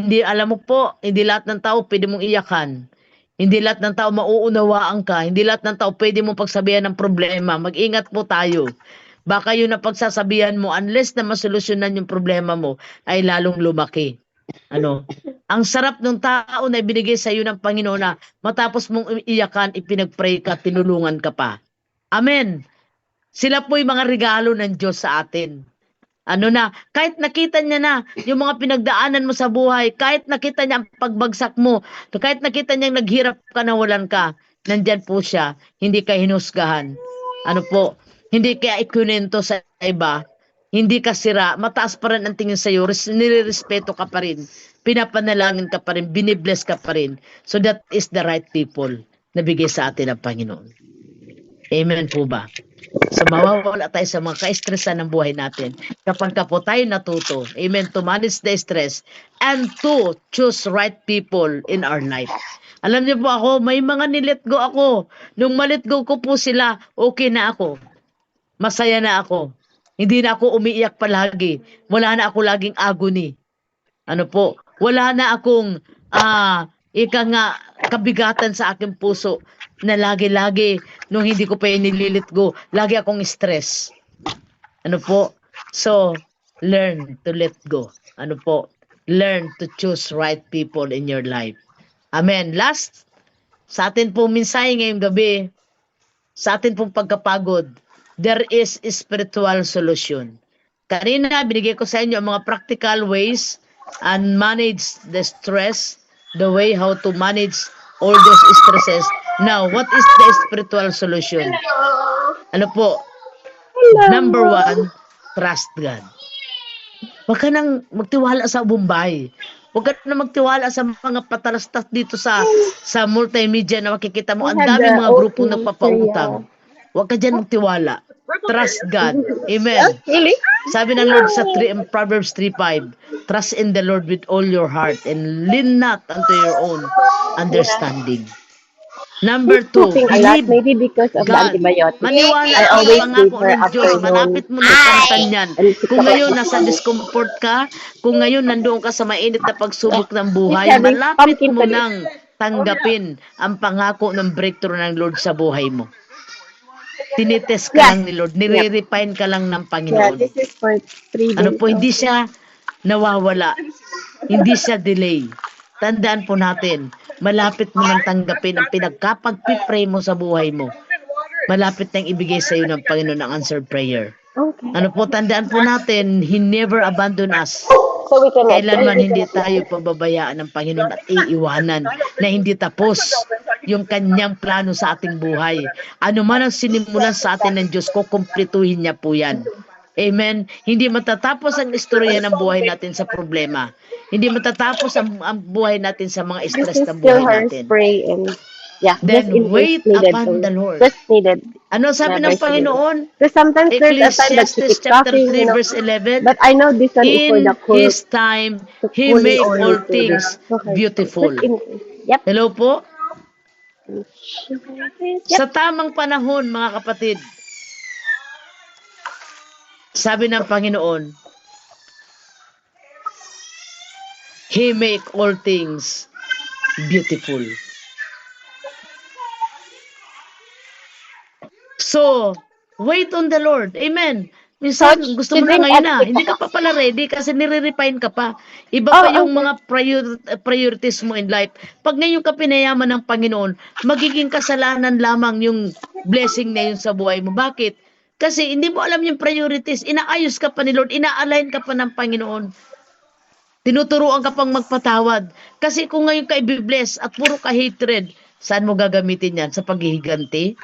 mo po, hindi lahat ng tao pwede mong iyakan. Hindi lahat ng tao mauunawaan ka. Hindi lahat ng tao pwede mong pagsabihan ng problema. Mag-ingat po tayo. Baka yun na pagsasabihan mo, unless na masolusyonan yung problema mo, ay lalong lumaki. Ang sarap ng tao na ibinigay sa iyo ng Panginoon na matapos mong iyakan, ipinagpray ka, tinulungan ka pa. Amen. Sila po yung mga regalo ng Diyos sa atin. Kahit nakita niya na yung mga pinagdaanan mo sa buhay, kahit nakita niya ang pagbagsak mo, kahit nakita niya naghirap ka, nawalan ka, nandyan po siya, hindi ka hinusgahan. Hindi ka ikunento sa iba, hindi ka sira, mataas pa rin ang tingin sa iyo, nirerespeto ka pa rin, pinapanalangin ka pa rin, binibless ka pa rin. So that is the right people na bigay sa atin ng Panginoon. Amen po ba? So mawawala tayo sa mga ka-estresan ng buhay natin kapag po tayo natuto, amen, to manage the stress and to choose right people in our life. Alam niyo po ako, may mga nilet go ako. Nung malet go ko po sila, okay na ako. Masaya na ako. Hindi na ako umiiyak palagi. Wala na ako laging agony. Wala na akong kabigatan sa aking puso na lagi-lagi nung hindi ko pa nililit go, lagi akong stress. So, learn to let go. Learn to choose right people in your life. Amen. Last, sa atin pong mensahe ngayong gabi, sa atin pong pagkapagod, there is a spiritual solution. Kanina, binigay ko sa inyo ang mga practical ways and manage the stress, the way how to manage all those stresses. Now, what is the spiritual solution? Number 1, trust God. Huwag ka nang magtiwala sa Bombay. Huwag ka nang magtiwala sa mga patalastas dito sa multimedia na makikita mo. Ang daming mga grupo nagpapautang. Huwag ka dyan magtiwala. Trust God. Amen. Sabi ng Lord sa Proverbs 3:5, trust in the Lord with all your heart and lean not unto your own understanding. Number 2, maybe because of God. the antibiotics. Maniwala I sa always pangako give her ng Diyos. afternoon. Malapit mo na kamtan yan. Kung ngayon nasa discomfort ka, kung ngayon nandoon ka sa mainit na pagsubok ng buhay, having malapit pumpkin mo for this. nang tanggapin ang pangako ng breakthrough ng Lord sa buhay mo. Tinitest ka lang ni Lord. Nire-refine ka lang ng Yeah, Panginoon. this is for 3 days. Hindi siya nawawala. Hindi siya delay. Tandaan po natin, malapit mo nang tanggapin ang pinagkapag-pray mo sa buhay mo. Malapit nang ibigay sa iyo ng Panginoon ang answered prayer. Okay. Tandaan po natin, He never abandon us. So we cannot. Kailanman we hindi cannot- tayo pababayaan ng Panginoon at iiwanan na hindi tapos yung kanyang plano sa ating buhay. Ano man ang sinimulan sa atin ng Diyos, kukumpletuhin niya po yan. Amen? Hindi matatapos ang istorya ng buhay natin sa problema. Hindi matatapos ang buhay natin sa mga This stress is ng still buhay her natin. spray and yeah, Then just in case wait needed. upon the Lord. Just needed. Ano sabi ng Never needed. Panginoon? Because sometimes there's a time that she Ecclesiastes keeps chapter talking, 3 verse 11. But I know this one is for In the cool. His time, to He fully make all oriented. things So her- beautiful. just in case. Yep. Hello po? Yep. Sa tamang panahon, mga kapatid, sabi ng Panginoon, He make all things beautiful. So, wait on the Lord. Amen. Minsan, Coach, gusto mo she na didn't ngayon na. ask- Hindi ka pa pala ready kasi nire-refine ka pa. Iba Oh, pa yung okay. mga priorities mo in life. Pag ngayon ka pinayaman ng Panginoon, magiging kasalanan lamang yung blessing na yun sa buhay mo. Bakit? Kasi hindi mo alam yung priorities. Inaayos ka pa ni Lord. Ina-align ka pa ng Panginoon. Tinuturuan ka pang magpatawad. Kasi kung ngayon ka i-bless at puro ka hatred, saan mo gagamitin yan? Sa paghihiganti?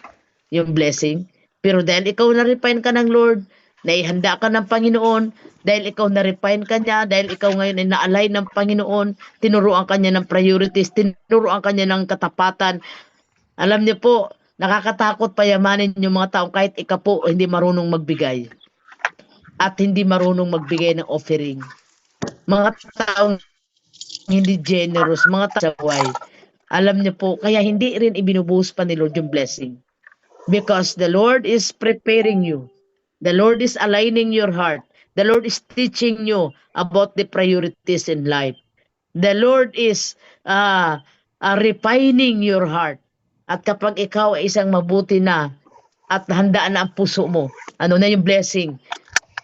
Yung blessing? Pero dahil ikaw na-refine ka ng Lord, naihanda ka ng Panginoon, dahil ikaw na-refine ka niya, dahil ikaw ngayon ay na-align ng Panginoon, tinuruan ka niya ng priorities, tinuruan ka niya ng katapatan. Alam niyo po, nakakatakot payamanin yung mga tao kahit ikaw po hindi marunong magbigay. At hindi marunong magbigay ng offering. Mga taong hindi generous, mga tasaway. Alam niyo po, kaya hindi rin ibinubuhos pa ni Lord yung blessing. Because the Lord is preparing you. The Lord is aligning your heart. The Lord is teaching you about the priorities in life. The Lord is refining your heart. At kapag ikaw ay isang mabuti na at handaan na ang puso mo, ano na yung blessing,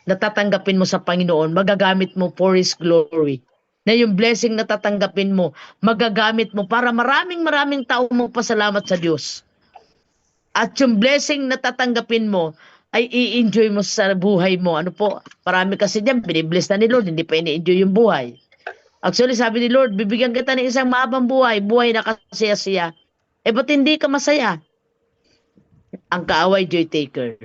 natatanggapin mo sa Panginoon, magagamit mo for His glory. Na yung blessing na tatanggapin mo, magagamit mo para maraming tao mo pasalamat sa Diyos. At yung blessing na tatanggapin mo, ay i-enjoy mo sa buhay mo. Ano po? Marami kasi diyan, binibless na ni Lord, hindi pa ini-enjoy yung buhay. Actually, sabi ni Lord, bibigyan kita ng isang mahabang buhay, buhay na kasaya-siya. Ba't hindi ka masaya? Ang kaaway, joy taker.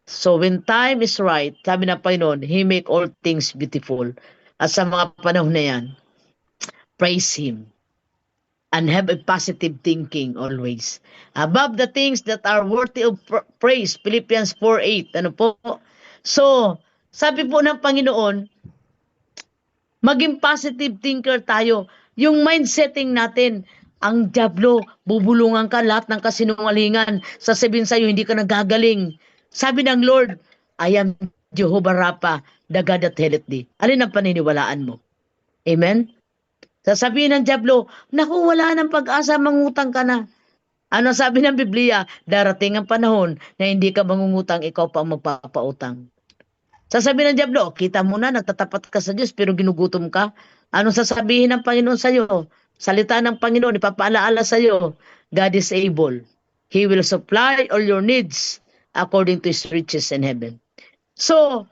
So when time is right, sabi ng Panginoon, He make all things beautiful. At sa mga panahon na yan, praise Him. And have a positive thinking always. Above the things that are worthy of praise, Philippians 4:8. Ano po? So, sabi po ng Panginoon, maging positive thinker tayo. Yung mindsetting natin, ang diablo, bubulungan ka lahat ng kasinungalingan. Sasabihin sa'yo, hindi ka nagagaling. Sabi ng Lord, I am Jehovah Rapha, the God that healeth thee. Alin ang paniniwalaan mo? Amen? Sasabihin ng diablo, naku, wala ng pag-asa, mangutang ka na. Ano sabi ng Biblia? Darating ang panahon na hindi ka mangungutang, ikaw pa ang magpapautang. Sasabihin ng diablo, kita mo na, nagtatapat ka sa Diyos, pero ginugutom ka. Ano sasabihin ng Panginoon sa iyo? Salita ng Panginoon, ipapaalaala sa iyo, God is able. He will supply all your needs according to His riches in heaven. So,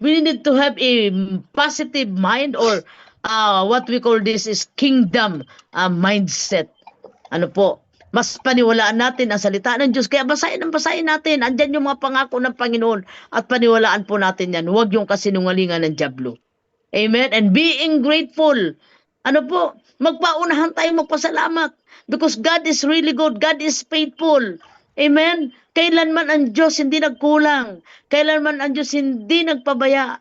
we need to have a positive mind or what we call this is kingdom mindset. Ano po? Mas paniwalaan natin ang salita ng Diyos. Kaya basahin natin. Andyan yung mga pangako ng Panginoon at paniwalaan po natin yan. Huwag yung kasinungalingan ng diablo. Amen? And being grateful. Ano po? Magpaunahan tayo magpasalamat. Because God is really good. God is faithful. Amen? Kailanman ang Diyos hindi nagkulang. Kailanman ang Diyos hindi nagpabaya.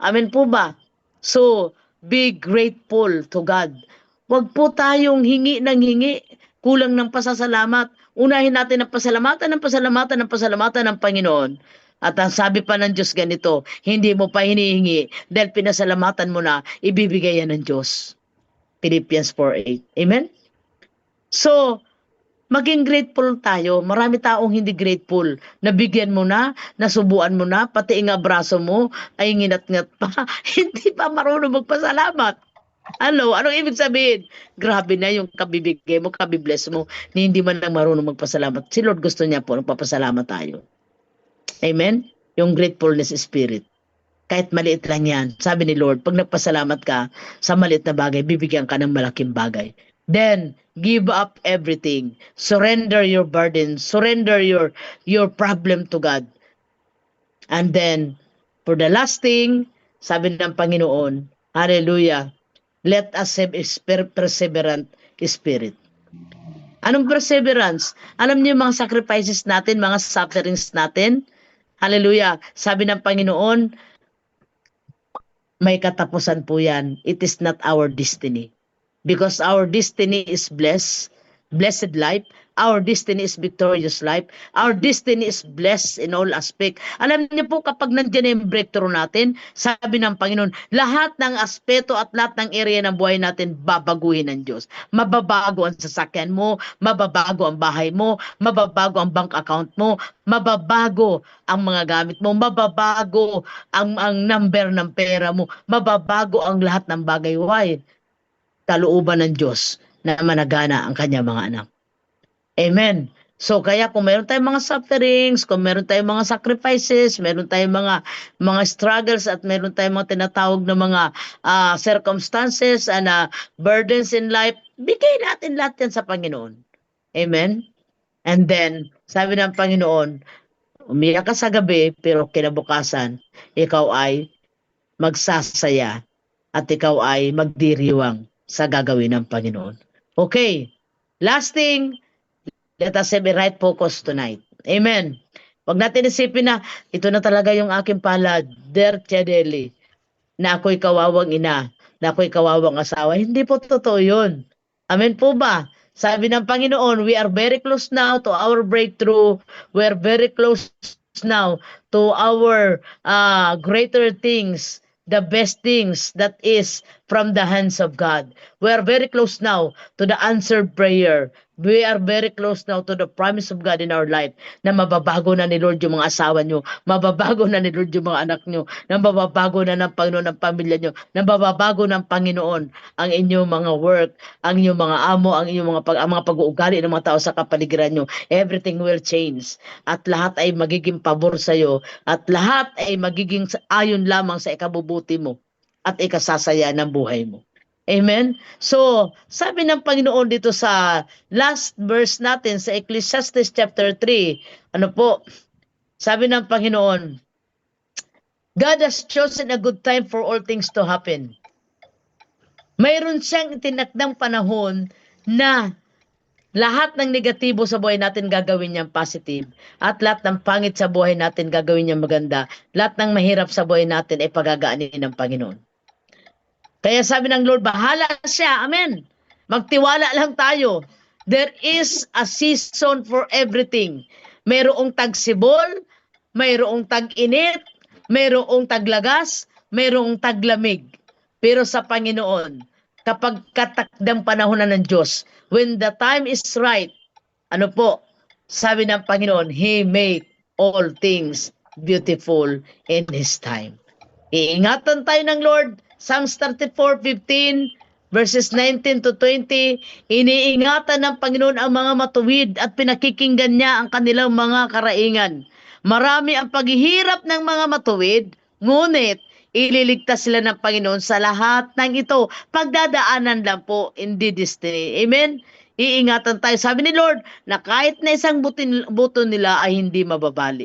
Amen po ba? So, be grateful to God. Huwag po tayong hingi ng hingi, kulang ng pasasalamat. Unahin natin ang pasalamatan ng Panginoon. At ang sabi pa ng Diyos ganito, hindi mo pa hinihingi dahil pinasalamatan mo na, ibibigay yan ng Diyos. Philippians 4:8. Amen? So, maging grateful tayo. Marami taong hindi grateful. Nabigyan mo na, nasubuan mo na, pati ang abraso mo ay nginat-ngat pa. Hindi pa marunong magpasalamat. Ano? Anong ibig sabihin? Grabe na yung kabibigay mo, kabibless mo, ni hindi man lang marunong magpasalamat. Si Lord gusto niya po, nagpapasalamat tayo. Amen? Yung gratefulness spirit. Kahit maliit lang yan. Sabi ni Lord, pag nagpasalamat ka sa maliit na bagay, bibigyan ka ng malaking bagay. Then, give up everything. Surrender your burden. Surrender your problem to God. And then, for the last thing, sabi ng Panginoon, hallelujah, let us have a perseverant spirit. Anong perseverance? Alam niyo yung mga sacrifices natin, mga sufferings natin? Hallelujah. Sabi ng Panginoon, may katapusan po yan. It is not our destiny. Because our destiny is blessed life. Our destiny is victorious life. Our destiny is blessed in all aspect. Alam niyo po, kapag nandiyan na yung breakthrough natin, sabi ng Panginoon, lahat ng aspeto at lahat ng area ng buhay natin babaguhin ng Diyos. Mababago ang sasakyan mo, mababago ang bahay mo, mababago ang bank account mo, mababago ang mga gamit mo, mababago ang number ng pera mo, mababago ang lahat ng bagay. Why? Kalooban ng Diyos na managana ang kanya mga anak. Amen. So kaya kung meron tayong mga sufferings, kung meron tayong mga sacrifices, meron tayong mga struggles at meron tayong mga tinatawag na mga circumstances and burdens in life, bigay natin lahat yan sa Panginoon. Amen. And then, sabi ng Panginoon, umiyak ka sa gabi, pero kinabukasan, ikaw ay magsasaya at ikaw ay magdiriwang sa gagawin ng Panginoon. Okay. Last thing, let us have a right focus tonight. Amen. Huwag natin isipin na ito na talaga yung aking palad, der Chedeli, na ako'y kawawang ina, na ako'y kawawang asawa. Hindi po totoo yun. Amen po ba? Sabi ng Panginoon, we are very close now to our breakthrough. We are very close now to our greater things, the best things that is from the hands of God. We are very close now to the answered prayer. We are very close now to the promise of God in our life na mababago na ni Lord yung mga asawa nyo, mababago na ni Lord yung mga anak nyo, na mababago na ng Panginoon ang pamilya nyo, na mababago ng Panginoon ang inyong mga work, ang inyong mga amo, ang inyong mga pag-uugali ng mga tao sa kapaligiran nyo. Everything will change at lahat ay magiging pabor sa iyo at lahat ay magiging ayon lamang sa ikabubuti mo at ikasasaya ng buhay mo. Amen? So, sabi ng Panginoon dito sa last verse natin sa Ecclesiastes chapter 3, ano po? Sabi ng Panginoon, God has chosen a good time for all things to happen. Mayroon siyang itinakdang panahon na lahat ng negatibo sa buhay natin gagawin niyang positive at lahat ng pangit sa buhay natin gagawin niyang maganda. Lahat ng mahirap sa buhay natin ay pagagaanin ng Panginoon. Kaya sabi ng Lord, bahala siya. Amen. Magtiwala lang tayo. There is a season for everything. Mayroong tagsibol, mayroong tag-init, mayroong taglagas, mayroong taglamig. Pero sa Panginoon, kapag katakdang panahon na ng Diyos, when the time is right, ano po, sabi ng Panginoon, He make all things beautiful in His time. Iingatan tayo ng Lord. Psalms 34:15 verses 19 to 20, iniingatan ng Panginoon ang mga matuwid at pinakikinggan niya ang kanilang mga karaingan. Marami ang paghihirap ng mga matuwid, ngunit ililigtas sila ng Panginoon sa lahat ng ito. Pagdadaanan lang po, hindi destiny. Amen? Iingatan tayo. Sabi ni Lord na kahit na isang buto nila ay hindi mababali.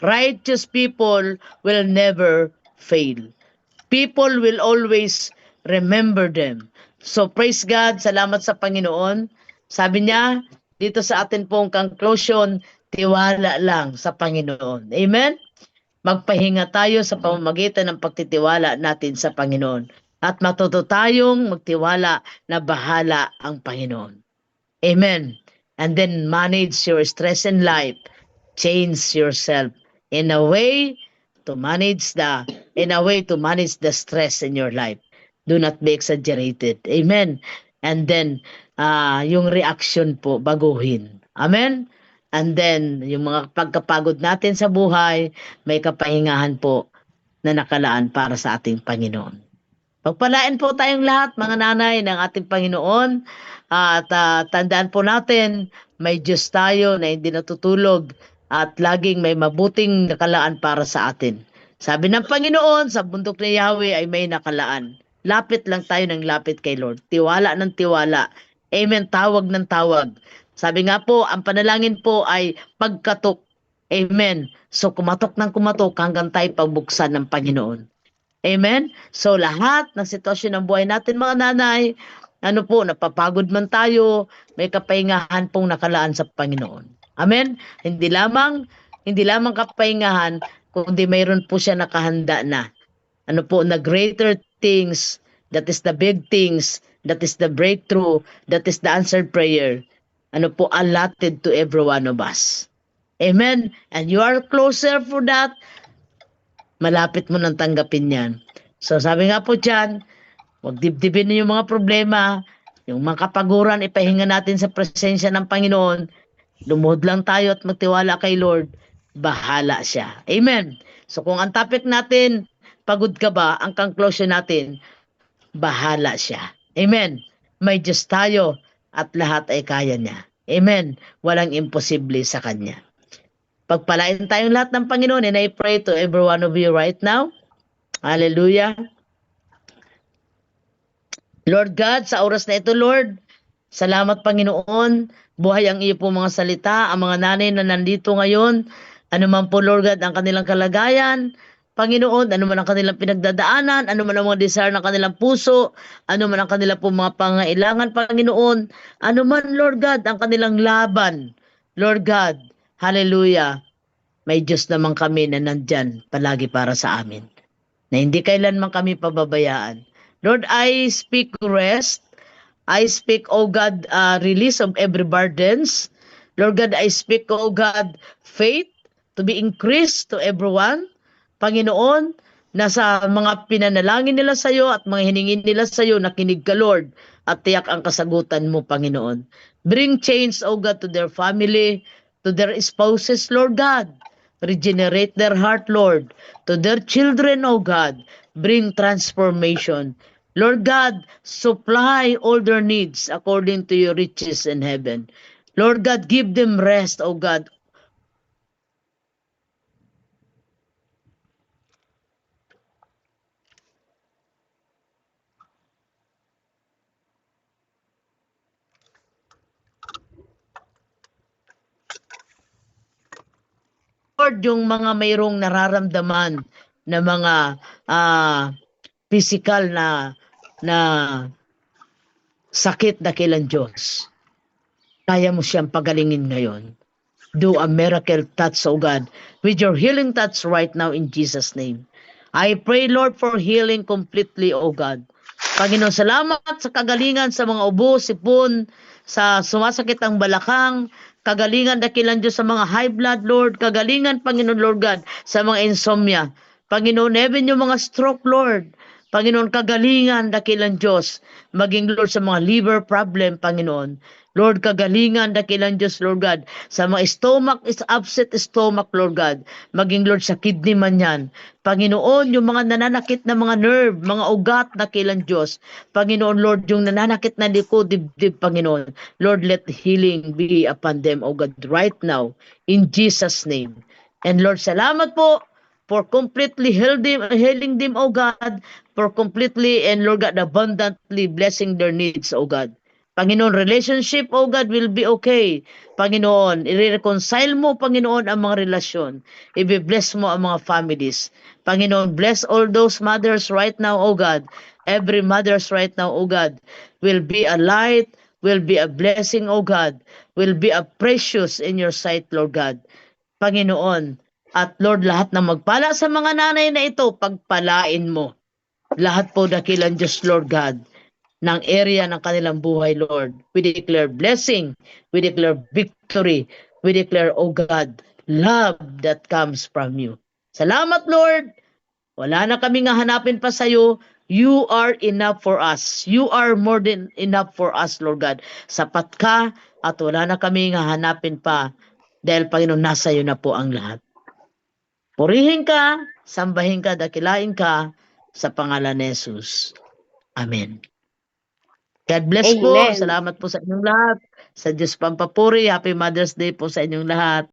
Righteous people will never fail. People will always remember them. So praise God, salamat sa Panginoon. Sabi niya, dito sa atin pong conclusion, tiwala lang sa Panginoon. Amen? Magpahinga tayo sa pamamagitan ng pagtitiwala natin sa Panginoon. At matuto tayong magtiwala na bahala ang Panginoon. Amen. And then manage your stress in life. Change yourself in a way to manage the stress in your life. Do not be exaggerated. Amen. And then yung reaction po baguhin. Amen. And then yung mga pagkapagod natin sa buhay, may kapahingahan po na nakalaan para sa ating Panginoon. Pagpalain po tayong lahat, mga nanay ng ating Panginoon, at tandaan po natin, may Diyos tayo na hindi natutulog at laging may mabuting nakalaan para sa atin. Sabi ng Panginoon, sa bundok ni Yahweh ay may nakalaan. Lapit lang tayo ng lapit kay Lord. Tiwala ng tiwala. Amen. Tawag ng tawag. Sabi nga po, ang panalangin po ay pagkatok. Amen. So kumatok ng kumatok hanggang tayo pagbuksan ng Panginoon. Amen? So lahat ng sitwasyon ng buhay natin mga nanay, ano po, napapagod man tayo, may kapahingahan pong nakalaan sa Panginoon. Amen? Hindi lamang kapahingahan, kundi mayroon po siya nakahanda na. Ano po, na greater things, that is the big things, that is the breakthrough, that is the answered prayer. Ano po, allotted to every one of us. Amen? And you are closer for that, malapit mo nang tanggapin yan. So sabi nga po dyan, huwag dibdibin yung mga problema, yung mga kapaguran, ipahinga natin sa presensya ng Panginoon. Lumuhod lang tayo at magtiwala kay Lord, bahala siya. Amen. So kung ang topic natin, pagod ka ba, ang conclusion natin, bahala siya. Amen. May Diyos tayo at lahat ay kaya niya. Amen. Walang imposible sa Kanya. Pagpalain tayong lahat ng Panginoon, and I pray to every one of you right now. Hallelujah. Lord God, sa oras na ito, Lord, salamat Panginoon. Buhay ang iyo po mga salita, ang mga nanay na nandito ngayon. Ano man po, Lord God, ang kanilang kalagayan. Panginoon, ano man ang kanilang pinagdadaanan, ano man ang mga desire ng kanilang puso, ano man ang kanilang po mga pangailangan, Panginoon. Ano man, Lord God, ang kanilang laban. Lord God, hallelujah. May Diyos naman kami na nandyan palagi para sa amin. Na hindi kailanman kami pababayaan. Lord, I speak rest. I speak, oh God, release of every burdens. Lord God, I speak, oh God, faith to be increased to everyone. Panginoon, na sa mga pinanalangin nila sa iyo at mga hiningin nila sa iyo, nakinig ka, Lord, at tiyak ang kasagutan mo, Panginoon. Bring change, oh God, to their family, to their spouses, Lord God. Regenerate their heart, Lord. To their children, oh God, bring transformation. Lord God, supply all their needs according to your riches in heaven. Lord God, give them rest, oh God. Lord, yung mga mayroong nararamdaman na mga physical na sakit na kailan Diyos, kaya mo siyang pagalingin ngayon. Do a miracle touch, oh God, with your healing touch right now in Jesus' name. I pray, Lord, for healing completely, oh God. Panginoon, salamat sa kagalingan sa mga ubo, sipon, sa sumasakit ang balakang, kagalingan dakilan Diyos sa mga high blood, Lord, kagalingan, Panginoon, Lord God, sa mga insomnia. Panginoon, even yung mga stroke, Lord, Panginoon, kagalingan, dakilan Diyos, maging Lord sa mga liver problem, Panginoon. Lord, kagalingan, dakilan Diyos, Lord God, sa mga stomach, is upset stomach, Lord God, maging Lord sa kidney man yan. Panginoon, yung mga nananakit na mga nerve, mga ugat, dakilan Diyos. Panginoon, Lord, yung nananakit na likod, dibdib, Panginoon. Lord, let healing be upon them, oh God, right now, in Jesus' name. And Lord, salamat po, for completely healing them, oh God, for completely and Lord God, abundantly blessing their needs, oh God. Panginoon, relationship, oh God, will be okay. Panginoon, i-reconcile mo, Panginoon, ang mga relasyon. I-bless mo ang mga families. Panginoon, bless all those mothers right now, oh God. Every mothers right now, oh God, will be a light, will be a blessing, oh God, will be a precious in your sight, Lord God. Panginoon, at Lord, lahat na magpala sa mga nanay na ito, pagpalain mo. Lahat po dakilan Diyos, Lord God, ng area ng kanilang buhay, Lord. We declare blessing, we declare victory, we declare, oh God, love that comes from you. Salamat, Lord. Wala na kaming hanapin pa sa iyo. You are enough for us. You are more than enough for us, Lord God. Sapat ka at wala na kaming hanapin pa dahil, Panginoon, nasa iyo na po ang lahat. Purihin ka, sambahin ka, dakilain ka sa pangalan ni Jesus. Amen. God bless po. Amen. Salamat po sa inyong lahat. Sa Diyos pampapuri. Happy Mother's Day po sa inyong lahat.